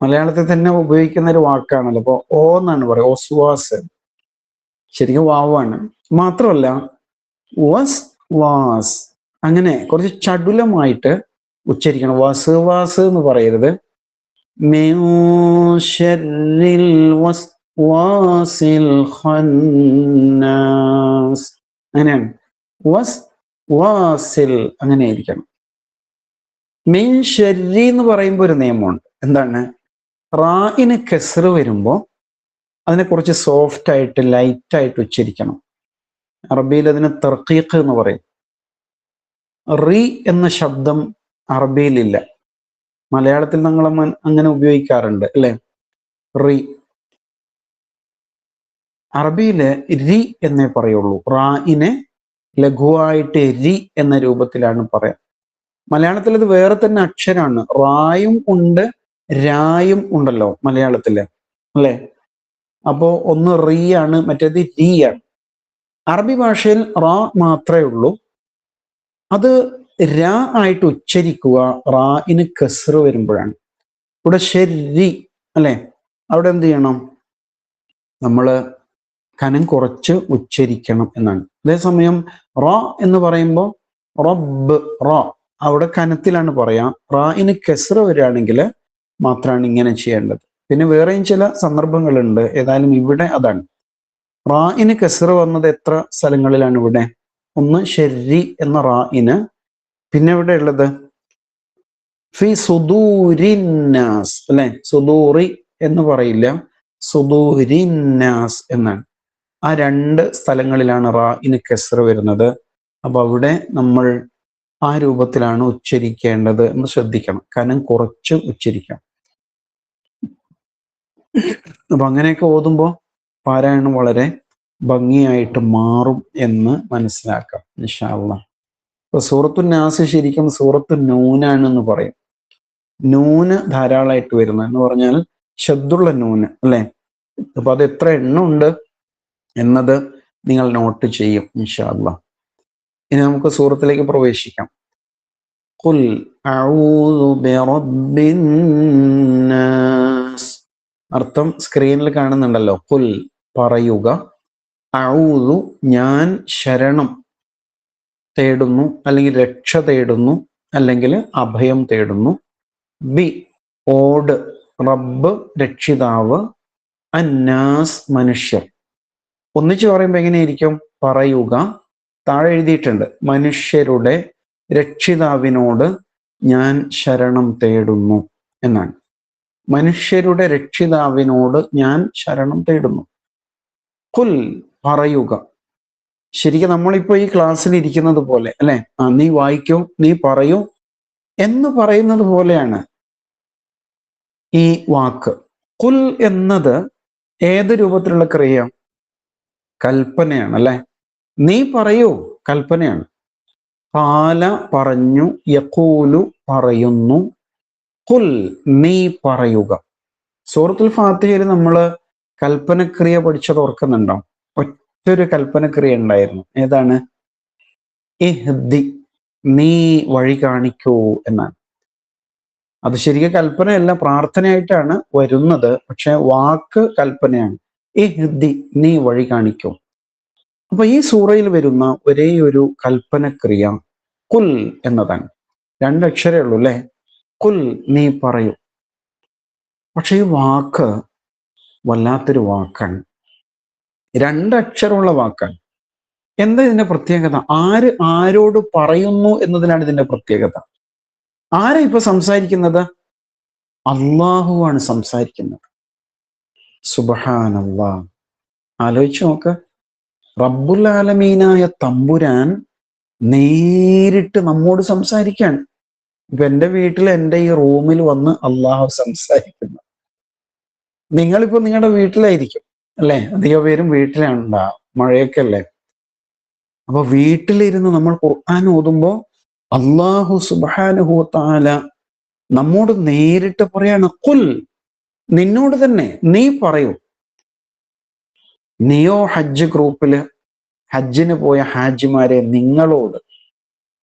മലയാളത്തിൽ തന്നെ ഉപയോഗിക്കുന്ന ഒരു വാക്കാണല്ലോ. അപ്പൊ ഓ എന്നാണ് പറയുക, വസ്വാസ്. ശരിക്കും വാവാണ്. മാത്രമല്ല വസ് വാസ് അങ്ങനെ കുറച്ച് ചടുലമായിട്ട് ഉച്ചരിക്കണം. വസ്വാസ് എന്ന് പറയരുത്. മിൻ ശർരിൽ വസ്വാസിൽ ഖന്നാസ് അങ്ങനെയാണ്. വസ് വാസിൽ അങ്ങനെ ആയിരിക്കണം. മിൻ ശർരി എന്ന് പറയുമ്പോൾ ഒരു നിയമമുണ്ട്. എന്താണ്? റായിന് കസ്റ് വരുമ്പോൾ അതിനെ കുറച്ച് സോഫ്റ്റ് ആയിട്ട് ലൈറ്റ് ആയിട്ട് ഉച്ചരിക്കണം. അറബിയിൽ അതിന് തർക്കീഖ് എന്ന് പറയും. റി എന്ന ശബ്ദം അറബിയിലില്ല. മലയാളത്തിൽ നമ്മൾ അങ്ങനെ ഉപയോഗിക്കാറുണ്ട് അല്ലെ? റി. അറബിയില് രി എന്നേ പറയുള്ളൂ. റായിനെ ലഘുവായിട്ട് രി എന്ന രൂപത്തിലാണ് പറയാം. മലയാളത്തിൽ അത് വേറെ തന്നെ അക്ഷരാണ്. റായും ഉണ്ട്, രായും ഉണ്ടല്ലോ മലയാളത്തില് അല്ലെ? അപ്പോ ഒന്ന് റി ആണ്, മറ്റേത് രി ആണ്. അറബി ഭാഷയിൽ റാ മാത്രമേ ഉള്ളൂ. അത് രാ ആയിട്ട് ഉച്ചരിക്കുക റായിന് കസ്റ് വരുമ്പോഴാണ്. ഇവിടെ ശരി അല്ലെ? അവിടെ എന്ത് ചെയ്യണം? നമ്മള് കനം കുറച്ച് ഉച്ചരിക്കണം എന്നാണ്. അതേസമയം റ എന്ന് പറയുമ്പോൾ റബ്ബ്, റ അവിടെ കനത്തിലാണ് പറയാ. റായിന് കസ്റ് വരികയാണെങ്കിൽ മാത്രമാണ് ഇങ്ങനെ ചെയ്യേണ്ടത്. പിന്നെ വേറെയും ചില സന്ദർഭങ്ങളുണ്ട്. ഏതായാലും ഇവിടെ അതാണ്. റായിന് കസ്റ് വന്നത് എത്ര സ്ഥലങ്ങളിലാണ് ഇവിടെ? ഒന്ന് ശരി എന്ന റായിന്, പിന്നെ ഇവിടെ ഉള്ളത് ഫി സുദൂരിന്നാസ് അല്ലെ? സുദൂറി എന്ന് പറയില്ല, സുദൂരിന്നാസ് എന്നാണ്. ആ രണ്ട് സ്ഥലങ്ങളിലാണ് റായിന് കസ്റ് വരുന്നത്. അപ്പൊ അവിടെ നമ്മൾ ആ രൂപത്തിലാണ് ഉച്ചരിക്കേണ്ടത് എന്ന് ശ്രദ്ധിക്കണം. കനം കുറച്ച് ഉച്ചരിക്കണം. അപ്പൊ അങ്ങനെയൊക്കെ ഓതുമ്പോൾ പാരായണം വളരെ ഭംഗിയായിട്ട് മാറും എന്ന് മനസ്സിലാക്കാം ഇൻഷാ അല്ലാഹ്. ഇപ്പൊ സൂറത്തു നാസ് ശരിക്കും സൂറത്തു നൂനാണെന്ന് പറയും. നൂന് ധാരാളമായിട്ട് വരുന്നത് എന്ന് പറഞ്ഞാൽ ശബ്ദുള്ള നൂന് അല്ലെ? അപ്പൊ അത് എത്ര എണ്ണം ഉണ്ട് എന്നത് നിങ്ങൾ നോട്ട് ചെയ്യും ഇൻഷാ അല്ലാഹ്. ഇനി നമുക്ക് സൂറത്തിലേക്ക് പ്രവേശിക്കാം. ഖുൽ അഊദു ബിറബ്ബിൻ നാസ്. അർത്ഥം സ്ക്രീനിൽ കാണുന്നുണ്ടല്ലോ. ഖുൽ പറയുക, അഊദു ഞാൻ ശരണം തേടുന്നു, അല്ലെങ്കിൽ രക്ഷ തേടുന്നു, അല്ലെങ്കിൽ അഭയം തേടുന്നു, ബി ഓട്, റബ്ബ് രക്ഷിതാവ്, അന്നാസ് മനുഷ്യർ. ഒന്നിച്ചു പറയുമ്പോൾ എങ്ങനെയായിരിക്കും? പറയുക, താഴെ എഴുതിയിട്ടുണ്ട് മനുഷ്യരുടെ രക്ഷിതാവിനോട് ഞാൻ ശരണം തേടുന്നു എന്നാണ്. മനുഷ്യരുടെ രക്ഷിതാവിനോട് ഞാൻ ശരണം തേടുന്നു. ഖുൽ പറയുക. ശരിക്കും നമ്മളിപ്പോ ഈ ക്ലാസ്സിൽ ഇരിക്കുന്നത് പോലെ അല്ലെ? നീ വായിക്കൂ, നീ പറയൂ എന്ന് പറയുന്നത് പോലെയാണ് ഈ വാക്ക്. ഖുൽ എന്നത് ഏത് രൂപത്തിലുള്ള ക്രിയ? കൽപ്പനയാണ് അല്ലെ? നീ പറയൂ, കൽപ്പനയാണ്. ഖാല പറഞ്ഞു, യഖൂലു പറയുന്നു, ഖുൽ നീ പറയുക. സൂറത്തുൽ ഫാത്തിഹയിൽ നമ്മൾ കൽപ്പനക്രിയ പഠിച്ചത് ഓർക്കുന്നുണ്ടോ? ഒറ്റൊരു കൽപ്പനക്രിയ ഉണ്ടായിരുന്നു. ഏതാണ്? ഇഹ്ദി, നീ വഴി കാണിക്കൂ എന്നാണ്. അത് ശരിക്കും കൽപ്പനയല്ല, പ്രാർത്ഥനയായിട്ടാണ് വരുന്നത്. പക്ഷെ വാക്ക് കൽപ്പനയാണ്. ഇഹ്ദി, നീ വഴി കാണിക്കൂ. അപ്പൊ ഈ സൂറയിൽ വരുന്ന ഒരേ ഒരു കൽപ്പനക്രിയ കുൽ എന്നതാണ്. രണ്ടക്ഷരേ ഉള്ളൂ അല്ലെ? കുൽ നീ പറയൂ. പക്ഷെ ഈ വാക്ക് വല്ലാത്തൊരു വാക്കാണ്. രണ്ടക്ഷരമുള്ള വാക്കാണ്. എന്താ ഇതിന്റെ പ്രത്യേകത? ആര് ആരോട് പറയുന്നു എന്നതിനാണ് ഇതിന്റെ പ്രത്യേകത. ആരാ ഇപ്പൊ സംസാരിക്കുന്നത്? അള്ളാഹുവാണ് സംസാരിക്കുന്നത്. സുബ്ഹാനല്ലാഹ്. ആലോചിച്ച് നോക്ക്. റബ്ബുൽ ആലമീനായ തമ്പുരാൻ നേരിട്ട് നമ്മോട് സംസാരിക്കാൻ. ഇപ്പൊ എൻ്റെ വീട്ടിൽ എൻ്റെ ഈ റൂമിൽ വന്ന് അള്ളാഹു സംസാരിക്കുന്നു. നിങ്ങളിപ്പോ നിങ്ങളുടെ വീട്ടിലായിരിക്കും അല്ലെ? അധിക പേരും വീട്ടിലാണ്, മഴയൊക്കെ അല്ലേ? അപ്പൊ വീട്ടിലിരുന്ന് നമ്മൾ ഖുർആൻ ഓതുമ്പോ അള്ളാഹു സുബ്ഹാനഹു വ തആല നമ്മോട് നേരിട്ട് പറയാണ്, ഖുൽ നിന്നോട് തന്നെ നീ പറയൂ. നിയോ ഹജ്ജ് ഗ്രൂപ്പില് ഹജ്ജിന് പോയ ഹാജിമാരെ, നിങ്ങളോട്,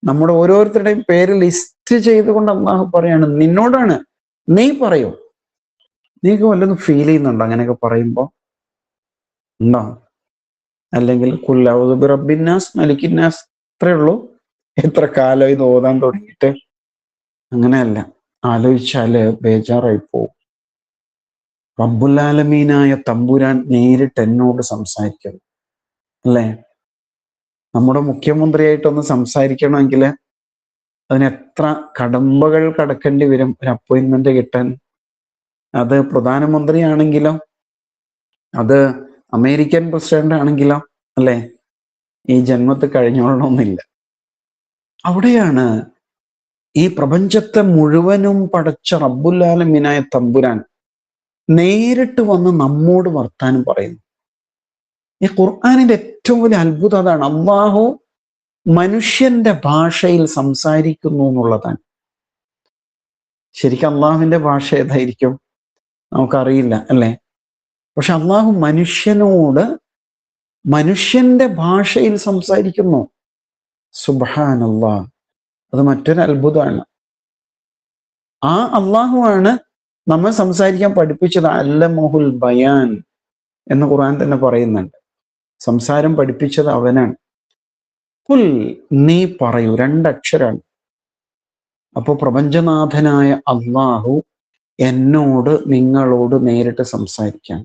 നമ്മുടെ ഓരോരുത്തരുടെയും പേര് ലിസ്റ്റ് ചെയ്തുകൊണ്ട് അള്ളാഹു പറയാണ്, നിന്നോടാണ്, നീ പറയൂ. നീക്ക് വല്ലതും ഫീൽ ചെയ്യുന്നുണ്ടോ അങ്ങനെയൊക്കെ പറയുമ്പോ? ഉണ്ടോ? അല്ലെങ്കിൽ ഖുൽ അഊദു ബിറബ്ബിന്നാസ് മലിക്കിന്നാസ് അത്രേ ഉള്ളൂ. എത്ര കാലം ഇത് ഓതാൻ തുടങ്ങിയിട്ട്? അങ്ങനെയല്ല. ആലോചിച്ചാല് ബേജാറായി പോവും. റബ്ബുൽ ആലമീനായ തമ്പുരാൻ നേരിട്ട് എന്നോട് സംസാരിക്കുന്നു അല്ലേ? നമ്മുടെ മുഖ്യമന്ത്രിയായിട്ടൊന്ന് സംസാരിക്കണമെങ്കിൽ അതിന് എത്ര കടമ്പകൾ കടക്കേണ്ടി വരും ഒരു അപ്പോയിന്റ്മെന്റ് കിട്ടാൻ. അത് പ്രധാനമന്ത്രിയാണെങ്കിലോ, അത് അമേരിക്കൻ പ്രസിഡന്റ് ആണെങ്കിലോ അല്ലെ, ഈ ജന്മത്ത് കഴിഞ്ഞോളണമെന്നില്ല. അവിടെയാണ് ഈ പ്രപഞ്ചത്തെ മുഴുവനും പടച്ച റബ്ബുൽ ആലമീനായ തമ്പുരാൻ നേരിട്ട് വന്ന് നമ്മോട് വർത്താനം പറയുന്നു. ഈ ഖുർആനിന്റെ ഏറ്റവും വലിയ അത്ഭുതം അതാണ്. അല്ലാഹു മനുഷ്യന്റെ ഭാഷയിൽ സംസാരിക്കുന്നു എന്നുള്ളതാണ്. ശരിക്കും അള്ളാഹുവിന്റെ ഭാഷ ഏതായിരിക്കും നമുക്കറിയില്ല, അല്ലെ? പക്ഷെ അള്ളാഹു മനുഷ്യനോട് മനുഷ്യന്റെ ഭാഷയിൽ സംസാരിക്കുന്നു. സുബ്ഹാനല്ലാഹ്, അത് മറ്റൊരു അത്ഭുതമാണ്. ആ അള്ളാഹുവാണ് നമ്മെ സംസാരിക്കാൻ പഠിപ്പിച്ചത്. അല്ലമഹുൽ ബയാൻ എന്ന് ഖുർആൻ തന്നെ പറയുന്നുണ്ട്. സംസാരം പഠിപ്പിച്ചത് അവനാണ്. കുൽ, നീ പറയൂ, രണ്ടക്ഷരാണ്. അപ്പൊ പ്രപഞ്ചനാഥനായ അള്ളാഹു എന്നോട് നിങ്ങളോട് നേരിട്ട് സംസാരിക്കാൻ.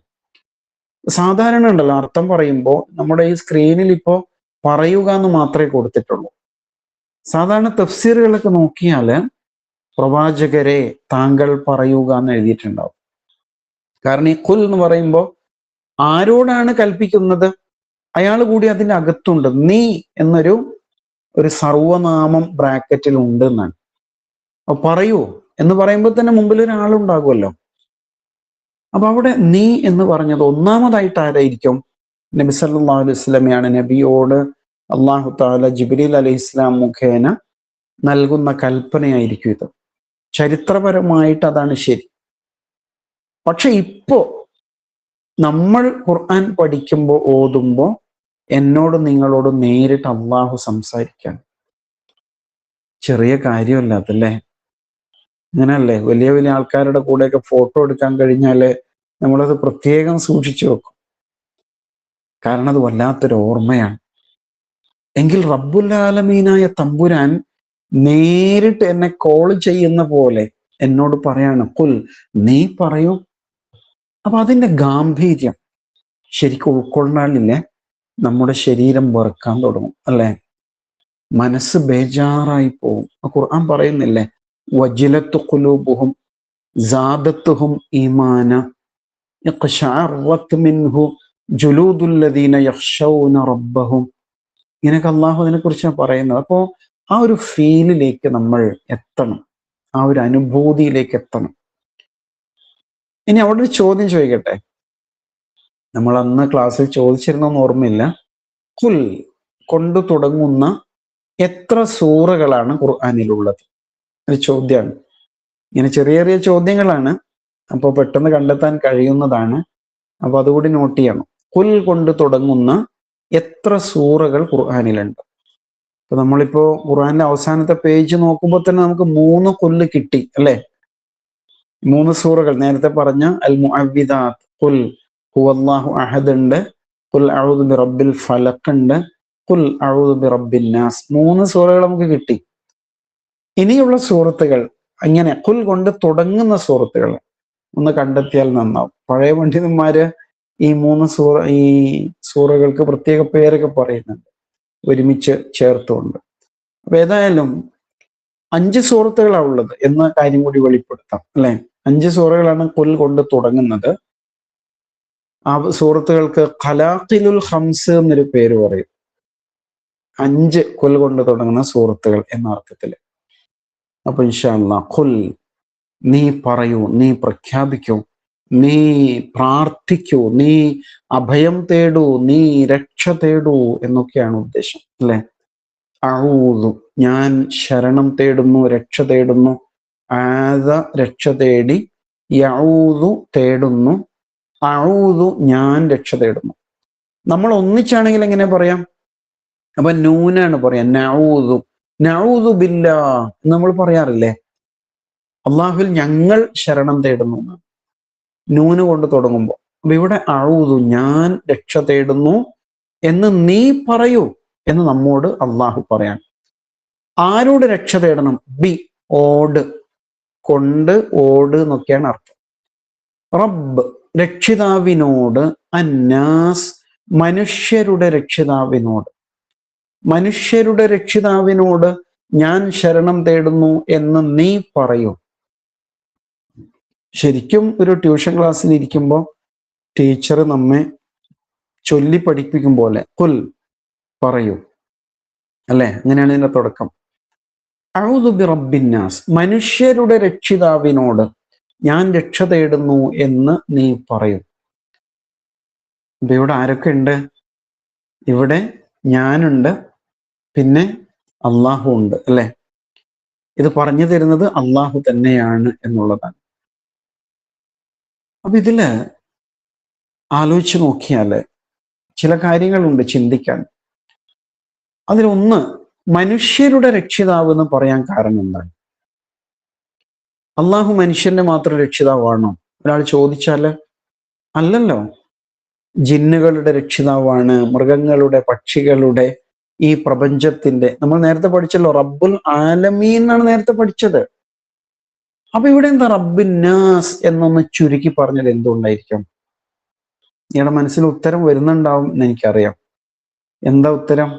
സാധാരണ ഉണ്ടല്ലോ, അർത്ഥം പറയുമ്പോൾ നമ്മുടെ ഈ സ്ക്രീനിൽ ഇപ്പോ പറയുക എന്ന് മാത്രമേ കൊടുത്തിട്ടുള്ളൂ. സാധാരണ തഫ്സീറുകളൊക്കെ നോക്കിയാല് പ്രവാചകരെ താങ്കൾ പറയുക എന്ന് എഴുതിയിട്ടുണ്ടാവും. കാരണം ഈ കുൽ എന്ന് പറയുമ്പോൾ ആരോടാണ് കൽപ്പിക്കുന്നത്? അയാൾ കൂടി അതിൻ്റെ അകത്തുണ്ട്. നീ എന്നൊരു സർവനാമം ബ്രാക്കറ്റിൽ ഉണ്ട് എന്നാണ്. അപ്പൊ പറയൂ എന്ന് പറയുമ്പോൾ തന്നെ മുമ്പിൽ ഒരാളുണ്ടാകുമല്ലോ. അപ്പൊ അവിടെ നീ എന്ന് പറഞ്ഞത് ഒന്നാമതായിട്ട് ആരായിരിക്കും? നബി സല്ലല്ലാഹു അലൈഹി വസല്ലമയാണ്. നബിയോട് അല്ലാഹു തആല ജിബ്രീൽ അലൈഹിസ്സലാം മുഖേന നൽകുന്ന കൽപ്പനയായിരിക്കും ഇത്. ചരിത്രപരമായിട്ട് അതാണ് ശരി. പക്ഷെ ഇപ്പോ നമ്മൾ ഖുർആൻ പഠിക്കുമ്പോൾ, ഓതുമ്പോൾ എന്നോട് നിങ്ങളോട് നേരിട്ട് അള്ളാഹു സംസാരിക്കാൻ. ചെറിയ കാര്യമല്ല അതല്ലേ? അങ്ങനല്ലേ? വലിയ വലിയ ആൾക്കാരുടെ കൂടെയൊക്കെ ഫോട്ടോ എടുക്കാൻ കഴിഞ്ഞാല് നമ്മളത് പ്രത്യേകം സൂക്ഷിച്ചു വെക്കും. കാരണം അത് വല്ലാത്തൊരു ഓർമ്മയാണ്. എങ്കിൽ റബ്ബുൽ ആലമീനായ തമ്പുരാൻ നേരിട്ട് എന്നെ കോൾ ചെയ്യുന്ന പോലെ എന്നോട് പറയാണ്, കുൽ, നീ പറയൂ. അപ്പൊ അതിന്റെ ഗാംഭീര്യം ശരിക്കും ഉൾക്കൊള്ളാനില്ലേ, നമ്മുടെ ശരീരം വെറുക്കാൻ തുടങ്ങും, അല്ലെ? മനസ്സ് ബേജാറായി പോവും. ഖുർആൻ പറയുന്നില്ലേ, വജിലത്തു ഖുലൂബുഹും സാദത്തുഹും ഈമാന യഖ്ശഅറത് മിൻഹു ജുലൂദുൽ ലദീന യഖ്ശൗന റബ്ബഹും. ഇങ്ങനെയൊക്കെ അള്ളാഹു അതിനെ കുറിച്ചാണ് പറയുന്നത്. അപ്പോൾ ആ ഒരു ഫീലിലേക്ക് നമ്മൾ എത്തണം, ആ ഒരു അനുഭൂതിയിലേക്ക് എത്തണം. ഇനി അവിടെ ഒരു ചോദ്യം ചോദിക്കട്ടെ. നമ്മൾ അന്ന് ക്ലാസ്സിൽ ചോദിച്ചിരുന്നൊന്നും ഓർമ്മയില്ല. കുൽ കൊണ്ട് തുടങ്ങുന്ന എത്ര സൂറകളാണ് ഖുർആനിലുള്ളത്? ഒരു ചോദ്യമാണ്. ഇങ്ങനെ ചെറിയ ചെറിയ ചോദ്യങ്ങളാണ്, അപ്പോൾ പെട്ടെന്ന് കണ്ടെത്താൻ കഴിയുന്നതാണ്. അപ്പൊ അതുകൂടി നോട്ട് ചെയ്യണം. കുൽ കൊണ്ട് തുടങ്ങുന്ന എത്ര സൂറകൾ ഖുർആനിലുണ്ട്? ഇപ്പൊ നമ്മളിപ്പോ ഖുർആനിലെ അവസാനത്തെ പേജ് നോക്കുമ്പോൾ തന്നെ നമുക്ക് 3 കുല്ല് കിട്ടി, അല്ലെ? 3 സൂറകൾ നേരത്തെ പറഞ്ഞ അൽ മുഅവ്വിദാത്ത്, ഖുൽ ഹുവല്ലാഹു അഹദ് ഉണ്ട്, ഖുൽ അഊദു ബിറബ്ബിൽ ഫലഖ് ഉണ്ട്, ഖുൽ അഊദു ബിറബ്ബിൻ നാസ്. 3 സൂറകൾ നമുക്ക് കിട്ടി. ഇനിയുള്ള സൂറത്തുകൾ, അങ്ങനെ ഖുൽ കൊണ്ട് തുടങ്ങുന്ന സൂറത്തുകൾ ഒന്ന് കണ്ടെത്തിയാൽ നന്നാവും. പഴയ പണ്ഡിതന്മാര് ഈ 3 ഈ സൂറകൾക്ക് പ്രത്യേക പേരൊക്കെ പറയുന്നുണ്ട്, ഒരുമിച്ച് ചേർത്തുകൊണ്ട്. അപ്പൊ ഏതായാലും 5 സൂറത്തുകളാണ് ഉള്ളത് എന്ന കാര്യം കൂടി വെളിപ്പെടുത്താം, അല്ലെ? 5 സൂറകളാണ് കുൽ കൊണ്ട് തുടങ്ങുന്നത്. ആ സൂറത്തുകൾക്ക് ഖലാഖിലുൽ ഖംസ് എന്നൊരു പേര് പറയും. 5 കുൽ കൊണ്ട് തുടങ്ങുന്ന സൂറത്തുകൾ എന്ന അർത്ഥത്തില്. അപ്പൊ ഇൻഷാ അല്ലാഹ്, ഖുൽ, നീ പറയൂ, നീ പ്രഖ്യാപിക്കൂ, നീ പ്രാർത്ഥിക്കൂ, നീ അഭയം തേടൂ, നീ രക്ഷ തേടൂ എന്നൊക്കെയാണ് ഉദ്ദേശം, അല്ലെ? അഊദു, ഞാൻ ശരണം തേടുന്നു, രക്ഷ തേടുന്നു. ആദ, രക്ഷ തേടി. യഊദു, തേടുന്നു. അഊദു, ഞാൻ രക്ഷ തേടുന്നു. നമ്മൾ ഒന്നിച്ചാണെങ്കിൽ എങ്ങനെ പറയാം? അപ്പൊ നൂനാണ് പറയാം. നഊദു, നഊദു ബില്ലാ എന്ന് നമ്മൾ പറയാറില്ലേ? അള്ളാഹുവിൽ ഞങ്ങൾ ശരണം തേടുന്നു, നൂന് കൊണ്ട് തുടങ്ങുമ്പോൾ. അപ്പൊ ഇവിടെ അഊദു, ഞാൻ രക്ഷ തേടുന്നു എന്ന് നീ പറയൂ എന്ന് നമ്മോട് അള്ളാഹു പറയാൻ. ആരോട് രക്ഷ തേടണം? ബി, ഓട്, കൊണ്ട്, ഓട് എന്നൊക്കെയാണ് അർത്ഥം. റബ്ബ്, രക്ഷിതാവിനോട്. അന്നാസ്, മനുഷ്യരുടെ രക്ഷിതാവിനോട്. മനുഷ്യരുടെ രക്ഷിതാവിനോട് ഞാൻ ശരണം തേടുന്നു എന്ന് നീ പറയൂ. ശരിക്കും ഒരു ട്യൂഷൻ ക്ലാസ്സിൽ ഇരിക്കുമ്പോൾ ടീച്ചർ നമ്മെ ചൊല്ലി പഠിപ്പിക്കും പോലെ കുൽ, പറയൂ, അല്ലെ? അങ്ങനെയാണ് ഇതിന്റെ തുടക്കം. അഊദു ബി റബ്ബിന്നാസ്, മനുഷ്യരുടെ രക്ഷിതാവിനോട് ഞാൻ രക്ഷ തേടുന്നു എന്ന് നീ പറയും. അപ്പൊ ഇവിടെ ആരൊക്കെ ഉണ്ട്? ഇവിടെ ഞാനുണ്ട്, പിന്നെ അള്ളാഹു ഉണ്ട് അല്ലെ. ഇത് പറഞ്ഞു തരുന്നത് അള്ളാഹു തന്നെയാണ് എന്നുള്ളതാണ്. അപ്പൊ ഇതില് ആലോചിച്ച് നോക്കിയാല് ചില കാര്യങ്ങളുണ്ട് ചിന്തിക്കാൻ. അതിലൊന്ന്, മനുഷ്യരുടെ രക്ഷിതാവ് എന്ന് പറയാൻ കാരണം എന്താണ്? അള്ളാഹു മനുഷ്യന്റെ മാത്രം രക്ഷിതാവാണോ? ഒരാൾ ചോദിച്ചാല് അല്ലല്ലോ. ജിന്നുകളുടെ രക്ഷിതാവാണ്, മൃഗങ്ങളുടെ, പക്ഷികളുടെ, ഈ പ്രപഞ്ചത്തിന്റെ. നമ്മൾ നേരത്തെ പഠിച്ചല്ലോ, റബ്ബുൽ ആലമീൻ എന്നാണ് നേരത്തെ പഠിച്ചത്. അപ്പൊ ഇവിടെ എന്താ റബ്ബിന്നാസ് എന്നൊന്ന് ചുരുക്കി പറഞ്ഞത് എന്തുകൊണ്ടായിരിക്കും? നിങ്ങളുടെ മനസ്സിൽ ഉത്തരം വരുന്നുണ്ടാവും എന്ന് എനിക്കറിയാം. എന്താ ഉത്തരം?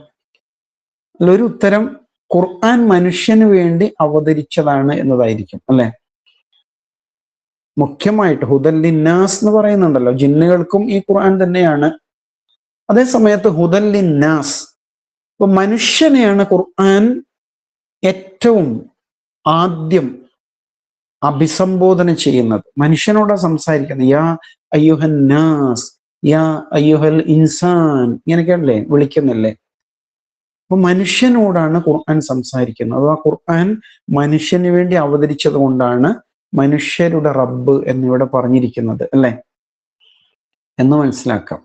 ഒരു ഉത്തരം ഖുർആൻ മനുഷ്യന് വേണ്ടി അവതരിച്ചതാണ് എന്നതായിരിക്കും അല്ലെ. മുഖ്യമായിട്ട് ഹുദൽ ലിന്നാസ് എന്ന് പറയുന്നുണ്ടല്ലോ, ജിന്നുകൾക്കും ഈ ഖുർആൻ തന്നെയാണ്. അതേ സമയത്ത് ഹുദൽ ലിന്നാസ്, ഇപ്പൊ മനുഷ്യനെയാണ് ഖുർആൻ ഏറ്റവും ആദ്യം അഭിസംബോധന ചെയ്യുന്നത്. മനുഷ്യനോടാ സംസാരിക്കുന്നത്. യാ അയ്യുഹൻ നാസ്, യാ അയ്യുഹൽ ഇൻസാൻ, ഇങ്ങനെയൊക്കെയല്ലേ വിളിക്കുന്നില്ലേ. അപ്പൊ മനുഷ്യനോടാണ് ഖുർആൻ സംസാരിക്കുന്നത്. അഥവാ ഖുർആൻ മനുഷ്യന് വേണ്ടി അവതരിച്ചത് കൊണ്ടാണ് മനുഷ്യരുടെ റബ്ബ് എന്നിവിടെ പറഞ്ഞിരിക്കുന്നത് അല്ലെ എന്ന് മനസ്സിലാക്കാം.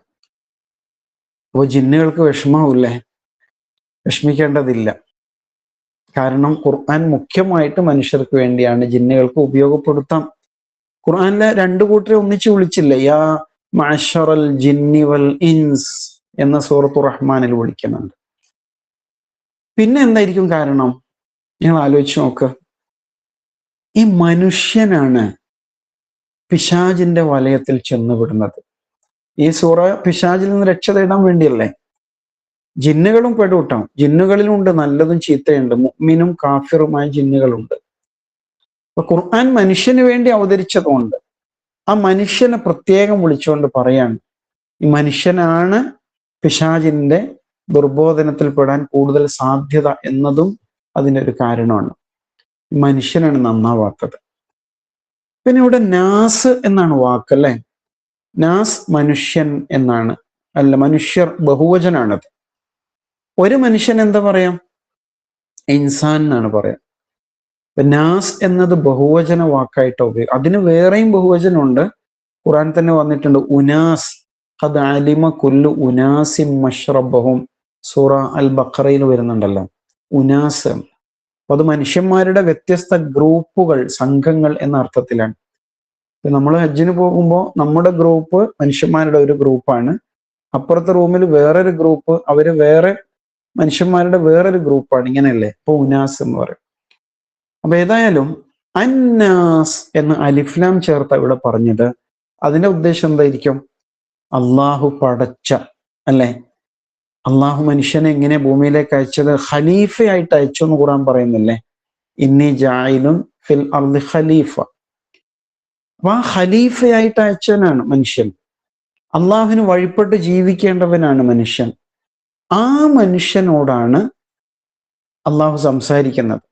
അപ്പോൾ ജിന്നുകൾക്ക് വിഷമാവൂല്ലേ? വിഷമിക്കേണ്ടതില്ല. കാരണം ഖുർആൻ മുഖ്യമായിട്ട് മനുഷ്യർക്ക് വേണ്ടിയാണ്, ജിന്നുകൾക്ക് ഉപയോഗപ്പെടുത്താം. ഖുർആനിലെ രണ്ടു കൂട്ടരെ ഒന്നിച്ച് വിളിച്ചില്ലേ, യാ മഅ്ശറൽ ജിന്നി വൽ ഇൻസ് എന്ന സൂറത്തു റഹ്മാനിൽ വിളിക്കുന്നുണ്ട്. പിന്നെ എന്തായിരിക്കും കാരണം? നിങ്ങൾ ആലോചിച്ച് നോക്ക്. ഈ മനുഷ്യനാണ് പിശാചിന്റെ വലയത്തിൽ ചെന്നുവിടുന്നത്. ഈ സൂറ പിശാചിൽ നിന്ന് രക്ഷ തേടാൻ വേണ്ടിയല്ലേ. ജിന്നുകളും പെടുട്ടോ, ജിന്നുകളിലുണ്ട് നല്ലതും ചീത്തയുണ്ട്, മുഅ്മിനും കാഫിറുമായ ജിന്നുകളുണ്ട്. അപ്പൊ ഖുർആൻ മനുഷ്യന് വേണ്ടി അവതരിച്ചതുകൊണ്ട് ആ മനുഷ്യനെ പ്രത്യേകം വിളിച്ചുകൊണ്ട് പറയാണ്, ഈ മനുഷ്യനാണ് പിശാചിന്റെ ദുർബോധനത്തിൽ പെടാൻ കൂടുതൽ സാധ്യത എന്നതും അതിൻ്റെ ഒരു കാരണമാണ്. മനുഷ്യനാണ് നന്നാവാത്തത്. പിന്നെ ഇവിടെ നാസ് എന്നാണ് വാക്കല്ലേ. നാസ് മനുഷ്യൻ എന്നാണ്, അല്ല മനുഷ്യർ ബഹുവചനാണത്. ഒരു മനുഷ്യൻ എന്താ പറയാം? ഇൻസാൻ എന്നാണ് പറയാം. നാസ് എന്നത് ബഹുവചന വാക്കായിട്ട് ഉപയോഗിക്കും. അതിന് വേറെയും ബഹുവചനമുണ്ട്, ഖുർആൻ തന്നെ വന്നിട്ടുണ്ട്. ഉനാസ്, ഖദ് അലിമ കുല്ലു ഉനാസിൻ മശ്റബഹും, സൂറ അൽ ബഖറയിൽ വരുന്നുണ്ടല്ലോ ഉനാസ്. അപ്പൊ അത് മനുഷ്യന്മാരുടെ വ്യത്യസ്ത ഗ്രൂപ്പുകൾ, സംഘങ്ങൾ എന്ന അർത്ഥത്തിലാണ്. നമ്മൾ ഹജ്ജിന് പോകുമ്പോൾ നമ്മുടെ ഗ്രൂപ്പ് മനുഷ്യന്മാരുടെ ഒരു ഗ്രൂപ്പാണ്, അപ്പുറത്തെ റൂമിൽ വേറൊരു ഗ്രൂപ്പ്, അവര് വേറെ മനുഷ്യന്മാരുടെ വേറൊരു ഗ്രൂപ്പാണ്. ഇങ്ങനെയല്ലേ ഇപ്പൊ ഉനാസ് എന്ന് പറയും. അപ്പൊ ഏതായാലും അന്നാസ് എന്ന് അലിഫ്ലാം ചേർത്ത ഇവിടെ പറഞ്ഞത്, അതിന്റെ ഉദ്ദേശം എന്തായിരിക്കും? അള്ളാഹു പടച്ച അല്ലെ. അള്ളാഹു മനുഷ്യനെ എങ്ങനെ ഭൂമിയിലേക്ക് അയച്ചത്? ഖലീഫയായിട്ട് അയച്ചു എന്ന് ഖുർആൻ പറയുന്നില്ലേ, ഇന്നി ജായിലുൻ ഫിൽ അർദി ഖലീഫ. അപ്പൊ ആ ഖലീഫയായിട്ട് അയച്ചവനാണ് മനുഷ്യൻ. അള്ളാഹുവിന് വഴിപ്പെട്ട് ജീവിക്കേണ്ടവനാണ് മനുഷ്യൻ. ആ മനുഷ്യനോടാണ് അള്ളാഹു സംസാരിക്കുന്നത്.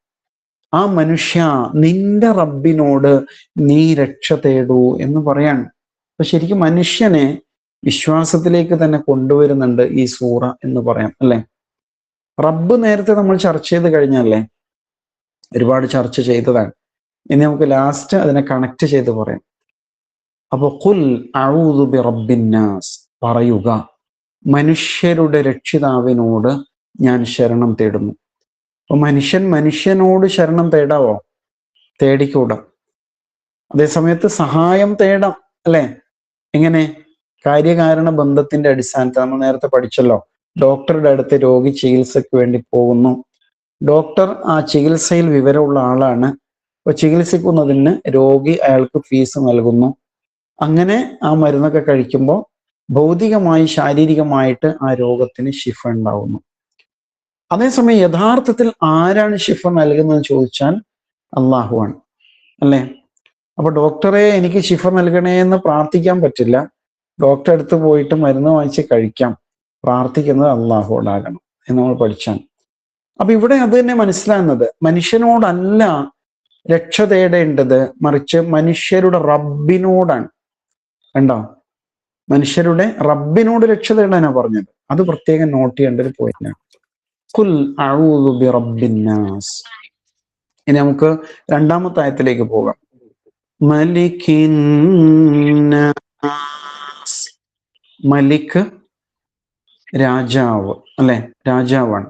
ആ മനുഷ്യ, നിന്റെ റബ്ബിനോട് നീ രക്ഷ തേടൂ എന്ന് പറയാണ്. അപ്പൊ ശരിക്കും മനുഷ്യനെ വിശ്വാസത്തിലേക്ക് തന്നെ കൊണ്ടുവരുന്നുണ്ട് ഈ സൂറ എന്ന് പറയാം അല്ലെ. റബ്ബ് നേരത്തെ നമ്മൾ ചർച്ച ചെയ്ത് കഴിഞ്ഞല്ലേ, ഒരുപാട് ചർച്ച ചെയ്തതാണ്. ഇനി നമുക്ക് ലാസ്റ്റ് അതിനെ കണക്ട് ചെയ്ത് പറയാം. അപ്പൊ ഖുൽ അഊദു ബി റബ്ബിന്നാസ്, പറയുക മനുഷ്യരുടെ രക്ഷിതാവിനോട് ഞാൻ ശരണം തേടുന്നു. അപ്പൊ മനുഷ്യനോട് ശരണം തേടാവോ? തേടിക്കൂടാ. അതേസമയത്ത് സഹായം തേടാം അല്ലെ. എങ്ങനെ? കാര്യകാരണ ബന്ധത്തിന്റെ അടിസ്ഥാനത്തിൽ. നമ്മൾ നേരത്തെ പഠിച്ചല്ലോ, ഡോക്ടറുടെ അടുത്ത് രോഗി ചികിത്സയ്ക്ക് വേണ്ടി പോകുന്നു. ഡോക്ടർ ആ ചികിത്സയിൽ വിവരമുള്ള ആളാണ്. അപ്പൊ ചികിത്സിക്കുന്നതിന് രോഗി അയാൾക്ക് ഫീസ് നൽകുന്നു. അങ്ങനെ ആ മരുന്നൊക്കെ കഴിക്കുമ്പോൾ ഭൗതികമായി ശാരീരികമായിട്ട് ആ രോഗത്തിന് ശിഫ ഉണ്ടാവുന്നു. അതേസമയം യഥാർത്ഥത്തിൽ ആരാണ് ശിഫ നൽകുന്നതെന്ന് ചോദിച്ചാൽ അള്ളാഹുവാണ് അല്ലേ. അപ്പൊ ഡോക്ടറെ എനിക്ക് ശിഫ നൽകണേ എന്ന് പ്രാർത്ഥിക്കാൻ പറ്റില്ല. ഡോക്ടറെ അടുത്ത് പോയിട്ട് മരുന്ന് വാങ്ങിച്ച് കഴിക്കാം. പ്രാർത്ഥിക്കുന്നത് അള്ളാഹുവോടാകണം എന്ന് നമ്മൾ പഠിച്ചാണ്. അപ്പൊ ഇവിടെ അത് തന്നെ മനസ്സിലാകുന്നത്, മനുഷ്യനോടല്ല രക്ഷ തേടേണ്ടത്, മറിച്ച് മനുഷ്യരുടെ റബ്ബിനോടാണ്. കണ്ടോ, മനുഷ്യരുടെ റബ്ബിനോട് രക്ഷ തേടാനാ പറഞ്ഞത്. അത് പ്രത്യേകം നോട്ട് ചെയ്യേണ്ട ഒരു പോയിന്റാണ്. ഖുൽ അഊദു ബിറബ്ബിന്നാസ്. ഇനി നമുക്ക് രണ്ടാമത്തെ ആയത്തിലേക്ക് പോകാം. മലിക്കിന്നാസ്. മലിക് രാജാവ്, അല്ലെ, രാജാവാണ്.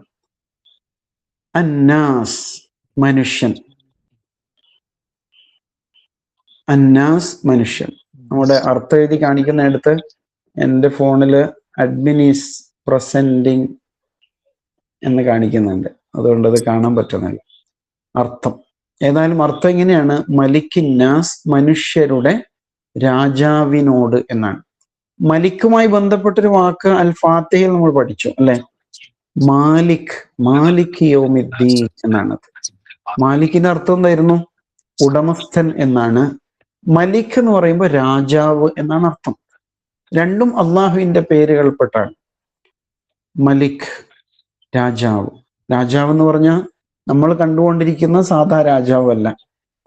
അന്നാസ് മനുഷ്യൻ. അന്നാസ് മനുഷ്യൻ. നമ്മുടെ അർത്ഥം എഴുതി കാണിക്കുന്നിടത്ത് എൻ്റെ ഫോണില് അഡ്മിൻ ഈസ് പ്രസന്റിങ് എന്ന് കാണിക്കുന്നുണ്ട്, അതുകൊണ്ട് അത് കാണാൻ പറ്റുന്നില്ല അർത്ഥം. ഏതായാലും അർത്ഥം ഇങ്ങനെയാണ്, മലിക്കിന്നാസ് മനുഷ്യരുടെ രാജാവിനോട് എന്നാണ്. മലിക്കുമായി ബന്ധപ്പെട്ടൊരു വാക്ക് അൽ ഫാത്തിഹയിൽ നമ്മൾ പഠിച്ചു, അല്ലെ, മാലിക്, മാലിക് യൗമിദ്ദീൻ എന്നാണ്. മാലിക്കിന്റെ അർത്ഥം എന്തായിരുന്നു? ഉടമസ്ഥൻ എന്നാണ്. മലിക് എന്ന് പറയുമ്പോൾ രാജാവ് എന്നാണ് അർത്ഥം. രണ്ടും അള്ളാഹുവിന്റെ പേരുകൾപ്പെട്ടാണ്. മലിക് രാജാവ്. രാജാവ് എന്ന് പറഞ്ഞാൽ നമ്മൾ കണ്ടുകൊണ്ടിരിക്കുന്ന സാധാ രാജാവല്ല.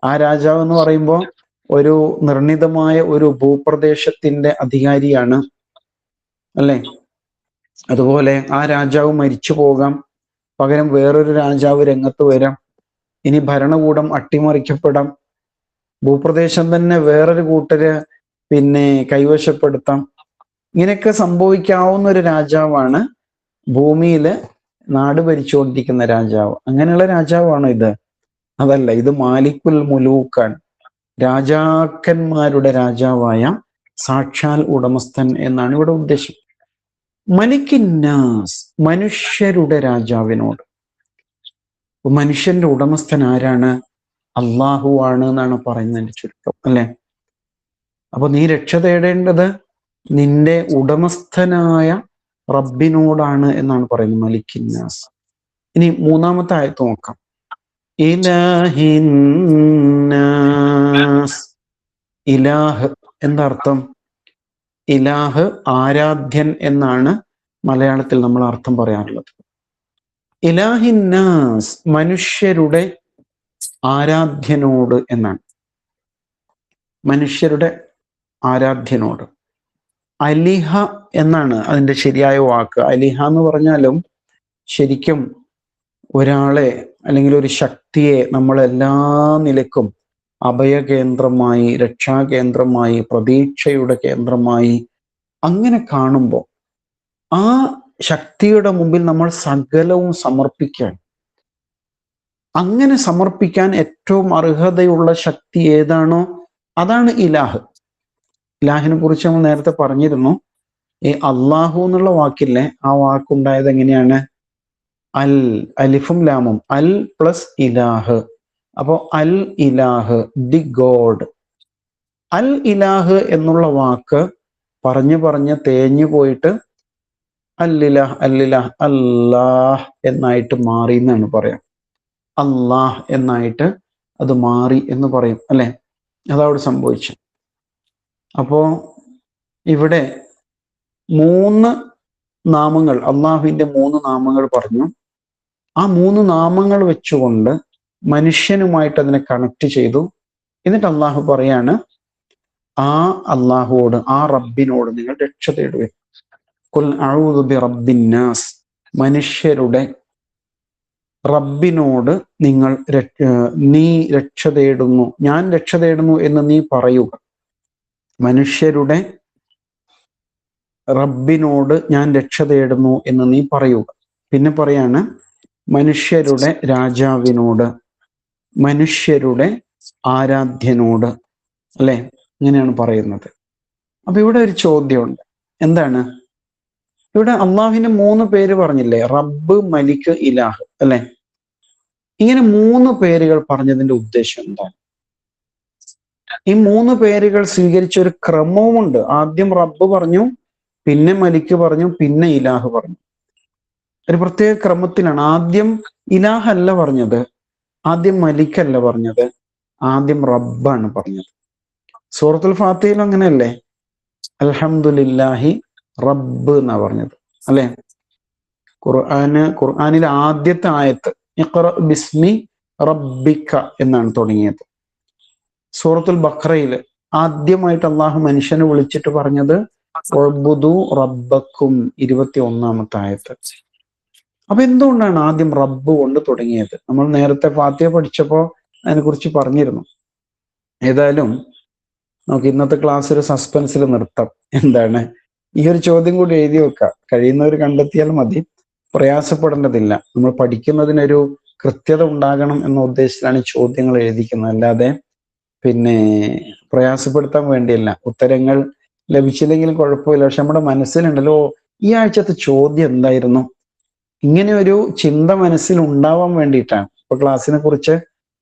ആ രാജാവ് എന്ന് പറയുമ്പോൾ ഒരു നിർണിതമായ ഒരു ഭൂപ്രദേശത്തിന്റെ അധികാരിയാണ്, അല്ലെ. അതുപോലെ ആ രാജാവ് മരിച്ചു പോകാം, പകരം വേറൊരു രാജാവ് രംഗത്ത് വരാം. ഇനി ഭരണകൂടം അട്ടിമറിക്കപ്പെടാം, ഭൂപ്രദേശം തന്നെ വേറൊരു കൂട്ടര് കൈവശപ്പെടുത്താം. ഇങ്ങനെയൊക്കെ സംഭവിക്കാവുന്ന ഒരു രാജാവാണ് ഭൂമിയില് നാട് ഭരിച്ചുകൊണ്ടിരിക്കുന്ന രാജാവ്. അങ്ങനെയുള്ള രാജാവാണ് ഇത്? അതല്ല, ഇത് മാലിക്കുൽ മുലൂക്കാണ്, രാജാക്കന്മാരുടെ രാജാവായ സാക്ഷാൽ ഉടമസ്ഥൻ എന്നാണ് ഇവിടെ ഉദ്ദേശം. മലിക്കിന്നാസ് മനുഷ്യരുടെ രാജാവിനോട്. മനുഷ്യന്റെ ഉടമസ്ഥൻ ആരാണ്? അള്ളാഹു ആണ് എന്നാണ് പറയുന്നതിന്റെ ചുരുക്കം, അല്ലെ. അപ്പൊ നീ രക്ഷ തേടേണ്ടത് നിന്റെ ഉടമസ്ഥനായ റബ്ബിനോടാണ് എന്നാണ് പറയുന്നത്, മലിക്കിന്നാസ്. ഇനി മൂന്നാമത്തെ ആയത്ത് നോക്കാം. ഇലാഹിന്നാസ്. ഇലാഹ് എന്താർത്ഥം? ഇലാഹ് ആരാധ്യൻ എന്നാണ് മലയാളത്തിൽ നമ്മൾ അർത്ഥം പറയാറുള്ളത്. ഇലാഹിന്നാസ് മനുഷ്യരുടെ ആരാധ്യനോട് എന്നാണ്. മനുഷ്യരുടെ ആരാധ്യനോട്. അലിഹ എന്നാണ് അതിന്റെ ശരിയായ വാക്ക്. അലിഹ എന്ന് പറഞ്ഞാലും ശരിക്കും ഒരാളെ അല്ലെങ്കിൽ ഒരു ശക്തിയെ നമ്മൾ എല്ലാ നിലക്കും അഭയകേന്ദ്രമായി, രക്ഷാകേന്ദ്രമായി, പ്രതീക്ഷയുടെ കേന്ദ്രമായി അങ്ങനെ കാണുമ്പോൾ ആ ശക്തിയുടെ മുമ്പിൽ നമ്മൾ സകലവും സമർപ്പിക്കാൻ, അങ്ങനെ സമർപ്പിക്കാൻ ഏറ്റവും അർഹതയുള്ള ശക്തി ഏതാണോ അതാണ് ഇലാഹ്. ഇലാഹിനെ കുറിച്ച് നമ്മൾ നേരത്തെ പറഞ്ഞിരുന്നു. ഈ അള്ളാഹു എന്നുള്ള വാക്കില്ലേ, ആ വാക്കുണ്ടായത് എങ്ങനെയാണ്? അൽ, അലിഫും ലാമും, അൽ പ്ലസ് ഇലാഹ്. അപ്പോ അൽ ഇലാഹ്, ദി ഗോഡ്. അൽ ഇലാഹ് എന്നുള്ള വാക്ക് പറഞ്ഞ് തേഞ്ഞു പോയിട്ട് അല്ലിലാഹ്, അല്ലിലാഹ്, അല്ലാഹ് എന്നായിട്ട് മാറി എന്നാണ് പറയാം. അല്ലാഹ് എന്നായിട്ട് അത് മാറി എന്ന് പറയും, അല്ലെ. അതവിടെ സംഭവിച്ചു. അപ്പോ ഇവിടെ 3 നാമങ്ങൾ, അള്ളാഹുവിന്റെ 3 നാമങ്ങൾ പറഞ്ഞു. ആ 3 നാമങ്ങൾ വെച്ചുകൊണ്ട് മനുഷ്യനുമായിട്ട് അതിനെ കണക്ട് ചെയ്തു. എന്നിട്ട് അള്ളാഹു പറയാണ്, ആ അള്ളാഹുവോട്, ആ റബ്ബിനോട് നിങ്ങൾ രക്ഷ തേടുക. ഖുൽ അഊദു ബിറബ്ബിന്നാസ്. മനുഷ്യരുടെ റബ്ബിനോട് നീ രക്ഷ തേടുന്നു, ഞാൻ രക്ഷ തേടുന്നു എന്ന് നീ പറയുക. മനുഷ്യരുടെ റബ്ബിനോട് ഞാൻ രക്ഷ തേടുന്നു എന്ന് നീ പറയുക. പിന്നെ പറയാണ്, മനുഷ്യരുടെ രാജാവിനോട്, മനുഷ്യരുടെ ആരാധ്യനോട്, അല്ലെ. ഇങ്ങനെയാണ് പറയുന്നത്. അപ്പൊ ഇവിടെ ഒരു ചോദ്യമുണ്ട്. എന്താണ്? ഇവിടെ അള്ളാഹുവിന്റെ 3 പേര് പറഞ്ഞില്ലേ, റബ്ബ്, മലിക്, ഇലാഹ്, അല്ലെ. ഇങ്ങനെ 3 പേരുകൾ പറഞ്ഞതിന്റെ ഉദ്ദേശം എന്താണ്? ഈ 3 പേരുകൾ സ്വീകരിച്ച ഒരു ക്രമവുമുണ്ട്. ആദ്യം റബ്ബ് പറഞ്ഞു, പിന്നെ മലിക് പറഞ്ഞു, പിന്നെ ഇലാഹ് പറഞ്ഞു. ഒരു പ്രത്യേക ക്രമത്തിലാണ്. ആദ്യം ഇലാഹ് അല്ല പറഞ്ഞത്, ആദ്യം മലിക് അല്ല പറഞ്ഞത്, ആദ്യം റബ്ബാണ് പറഞ്ഞത്. സൂറത്തുൽ ഫാത്തിഹയിൽ അങ്ങനെയല്ലേ, അൽഹംദുലില്ലാഹി റബ്ബ് എന്നാ പറഞ്ഞത്, അല്ലെ. ഖുർആനിലെ ആദ്യത്തെ ആയത്ത് ഇഖ്റ ബിസ്മി റബ്ബിക എന്നാണ് തുടങ്ങിയത്. സൂറത്തുൽ ബഖറയിൽ ആദ്യമായിട്ട് അള്ളാഹു മനുഷ്യനെ വിളിച്ചിട്ട് പറഞ്ഞത് ഉഅ്ബുദു റബ്ബക്കും, 21-ാമത്തെ ആയത്ത്. അപ്പൊ എന്തുകൊണ്ടാണ് ആദ്യം റബ്ബ് കൊണ്ട് തുടങ്ങിയത്? നമ്മൾ നേരത്തെ ഫാത്തിഹ പഠിച്ചപ്പോൾ അതിനെക്കുറിച്ച് പറഞ്ഞിരുന്നു. ഏതായാലും നമുക്ക് ഇന്നത്തെ ക്ലാസ് ഒരു സസ്പെൻസിൽ നിർത്താം. എന്താണ്, ഈ ഒരു ചോദ്യം കൂടി എഴുതി വെക്കാം, കഴിയുന്നവർ കണ്ടെത്തിയാൽ മതി, പ്രയാസപ്പെടേണ്ടതില്ല. നമ്മൾ പഠിക്കുന്നതിനൊരു കൃത്യത ഉണ്ടാകണം എന്ന ഉദ്ദേശത്തിലാണ് ഈ ചോദ്യങ്ങൾ എഴുതിക്കുന്നത്, അല്ലാതെ പിന്നെ പ്രയാസപ്പെടുത്താൻ വേണ്ടിയല്ല. ഉത്തരങ്ങൾ ലഭിച്ചില്ലെങ്കിലും കുഴപ്പമില്ല, പക്ഷെ നമ്മുടെ മനസ്സിലുണ്ടല്ലോ ഈ ആഴ്ചത്തെ ചോദ്യം എന്തായിരുന്നു, ഇങ്ങനെ ഒരു ചിന്ത മനസ്സിൽ ഉണ്ടാവാൻ വേണ്ടിയിട്ടാണ്. ഇപ്പൊ ക്ലാസ്സിനെ കുറിച്ച്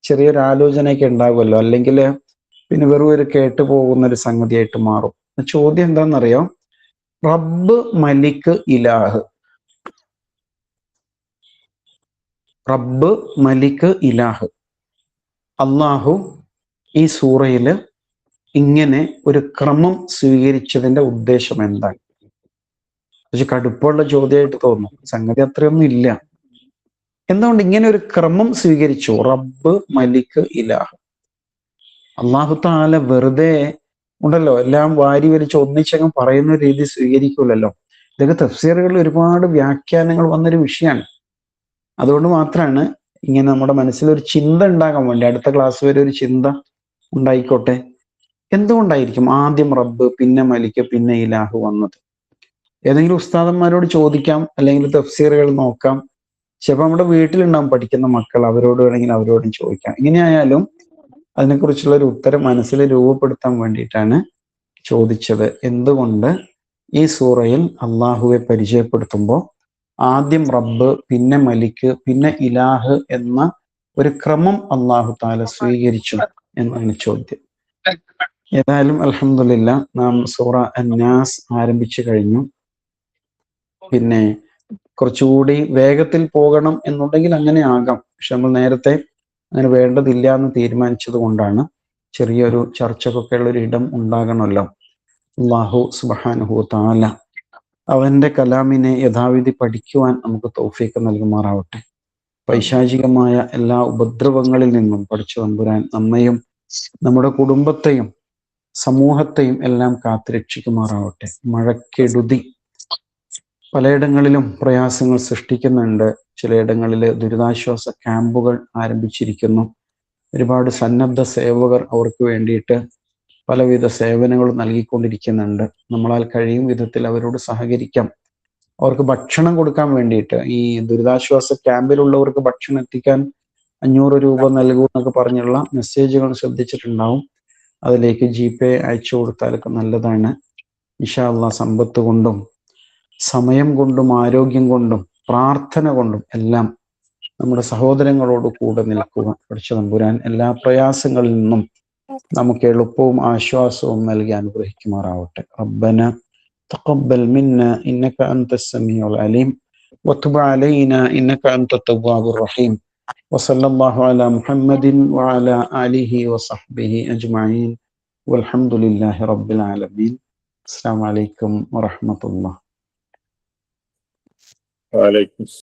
ചെറിയൊരു ആലോചനയൊക്കെ ഉണ്ടാകുമല്ലോ, അല്ലെങ്കിൽ പിന്നെ വെറും ഒരു കേട്ടു പോകുന്ന ഒരു സംഗതിയായിട്ട് മാറും. ചോദ്യം എന്താണെന്നറിയോ? റബ്ബ്, മലിക്, ഇലാഹ്. റബ്ബ്, മലിക്, ഇലാഹ്. അള്ളാഹു ഈ സൂറയില് ഇങ്ങനെ ഒരു ക്രമം സ്വീകരിച്ചതിന്റെ ഉദ്ദേശം എന്താണ്? പക്ഷെ കടുപ്പമുള്ള ചോദ്യമായിട്ട് തോന്നും, സംഗതി അത്രയൊന്നും ഇല്ല. എന്തുകൊണ്ട് ഇങ്ങനെ ഒരു ക്രമം സ്വീകരിച്ചു? റബ്ബ്, മലിക്, ഇലാഹ്. അള്ളാഹു തആല വെറുതെ ഉണ്ടല്ലോ എല്ലാം വാരി വലിച്ച് ഒന്നിച്ചങ്ങ് പറയുന്ന രീതി സ്വീകരിക്കൂലല്ലോ. ഇതൊക്കെ തഫ്സീറുകളിൽ ഒരുപാട് വ്യാഖ്യാനങ്ങൾ വന്നൊരു വിഷയമാണ്. അതുകൊണ്ട് മാത്രമാണ് ഇങ്ങനെ നമ്മുടെ മനസ്സിലൊരു ചിന്ത ഉണ്ടാകാൻ വേണ്ടി, അടുത്ത ക്ലാസ് വരെ ഒരു ചിന്ത ഉണ്ടായിക്കോട്ടെ. എന്തുകൊണ്ടായിരിക്കും ആദ്യം റബ്ബ്, പിന്നെ മലിക്, പിന്നെ ഇലാഹ് വന്നത്? ഏതെങ്കിലും ഉസ്താദന്മാരോട് ചോദിക്കാം, അല്ലെങ്കിൽ തഫ്സീറുകൾ നോക്കാം. ചിലപ്പോൾ നമ്മുടെ വീട്ടിലുണ്ടാവും പഠിക്കുന്ന മക്കൾ, അവരോട് വേണമെങ്കിൽ അവരോടും ചോദിക്കാം. ഇങ്ങനെയായാലും അതിനെക്കുറിച്ചുള്ള ഒരു ഉത്തരം മനസ്സിൽ രൂപപ്പെടുത്താൻ വേണ്ടിയിട്ടാണ് ചോദിച്ചത്. എന്തുകൊണ്ട് ഈ സൂറയിൽ അള്ളാഹുവെ പരിചയപ്പെടുത്തുമ്പോൾ ആദ്യം റബ്ബ്, പിന്നെ മലിക്, പിന്നെ ഇലാഹ് എന്ന ഒരു ക്രമം അള്ളാഹു താല സ്വീകരിച്ചു എന്നാണ് ചോദ്യം. ഏതായാലും അൽഹംദുലില്ലാ, നാം സൂറ അന്നാസ് ആരംഭിച്ചു കഴിഞ്ഞു. പിന്നെ കുറച്ചുകൂടി വേഗത്തിൽ പോകണം എന്നുണ്ടെങ്കിൽ അങ്ങനെ ആകാം, പക്ഷെ നമ്മൾ നേരത്തെ അങ്ങനെ വേണ്ടതില്ല എന്ന് തീരുമാനിച്ചത് കൊണ്ടാണ്. ചെറിയൊരു ചർച്ചക്കൊക്കെ ഉള്ളൊരു ഇടം ഉണ്ടാകണമല്ലോ. അല്ലാഹു സുബ്ഹാനഹു വ തആല അവന്റെ കലാമിനെ യഥാവിധി പഠിക്കുവാൻ നമുക്ക് തൗഫീഖ് നൽകുമാറാവട്ടെ. പൈശാചികമായ എല്ലാ ഉപദ്രവങ്ങളിൽ നിന്നും പഠിച്ചു തമ്പുരാൻ നമ്മയും നമ്മുടെ കുടുംബത്തെയും സമൂഹത്തെയും എല്ലാം കാത്തുരക്ഷിക്കുമാറാവട്ടെ. മഴക്കെടുതി പലയിടങ്ങളിലും പ്രയാസങ്ങൾ സൃഷ്ടിക്കുന്നുണ്ട്. ചിലയിടങ്ങളിൽ ദുരിതാശ്വാസ ക്യാമ്പുകൾ ആരംഭിച്ചിരിക്കുന്നു. ഒരുപാട് സന്നദ്ധ സേവകർ അവർക്ക് വേണ്ടിയിട്ട് പലവിധ സേവനങ്ങൾ നൽകിക്കൊണ്ടിരിക്കുന്നുണ്ട്. നമ്മളാൽ കഴിയും വിധത്തിൽ അവരോട് സഹകരിക്കാം. അവർക്ക് ഭക്ഷണം കൊടുക്കാൻ വേണ്ടിയിട്ട്, ഈ ദുരിതാശ്വാസ ക്യാമ്പിലുള്ളവർക്ക് ഭക്ഷണം എത്തിക്കാൻ 500 രൂപ നൽകൂ എന്നൊക്കെ പറഞ്ഞുള്ള മെസ്സേജുകൾ ശ്രദ്ധിച്ചിട്ടുണ്ടാവും. അതിലേക്ക് GPay അയച്ചു കൊടുത്താലൊക്കെ നല്ലതാണ്. ഇൻഷാ അല്ലാഹ് സമ്പത്ത് കൊണ്ടും സമയം കൊണ്ടും ആരോഗ്യം കൊണ്ടും പ്രാർത്ഥന കൊണ്ടും എല്ലാം നമ്മുടെ സഹോദരങ്ങളോട് കൂടെ നിൽക്കുക. പഠിച്ച തമ്പുരാൻ എല്ലാ പ്രയാസങ്ങളിൽ നിന്നും നമുക്ക് എളുപ്പവും ആശ്വാസവും നൽകി അനുഗ്രഹിക്കുമാറാവട്ടെ. റബ്ബന തഖബ്ബൽ മിന്ന ഇന്നക അൻതസ് സമീഉൽ അലീം വതുബ് അലൈനാ ഇന്നക അൻതത് തവ്വാബുർ റഹീം വസല്ലല്ലാഹു അലാ മുഹമ്മദിൻ വഅലാ ആലിഹി വസഹ്ബിഹി അജ്മഈൻ വൽഹംദുലില്ലാഹി റബ്ബിൽ ആലമീൻ. അസ്സലാമു അലൈക്കും വറഹ്മത്തുള്ളാഹി. വഅലൈക്കും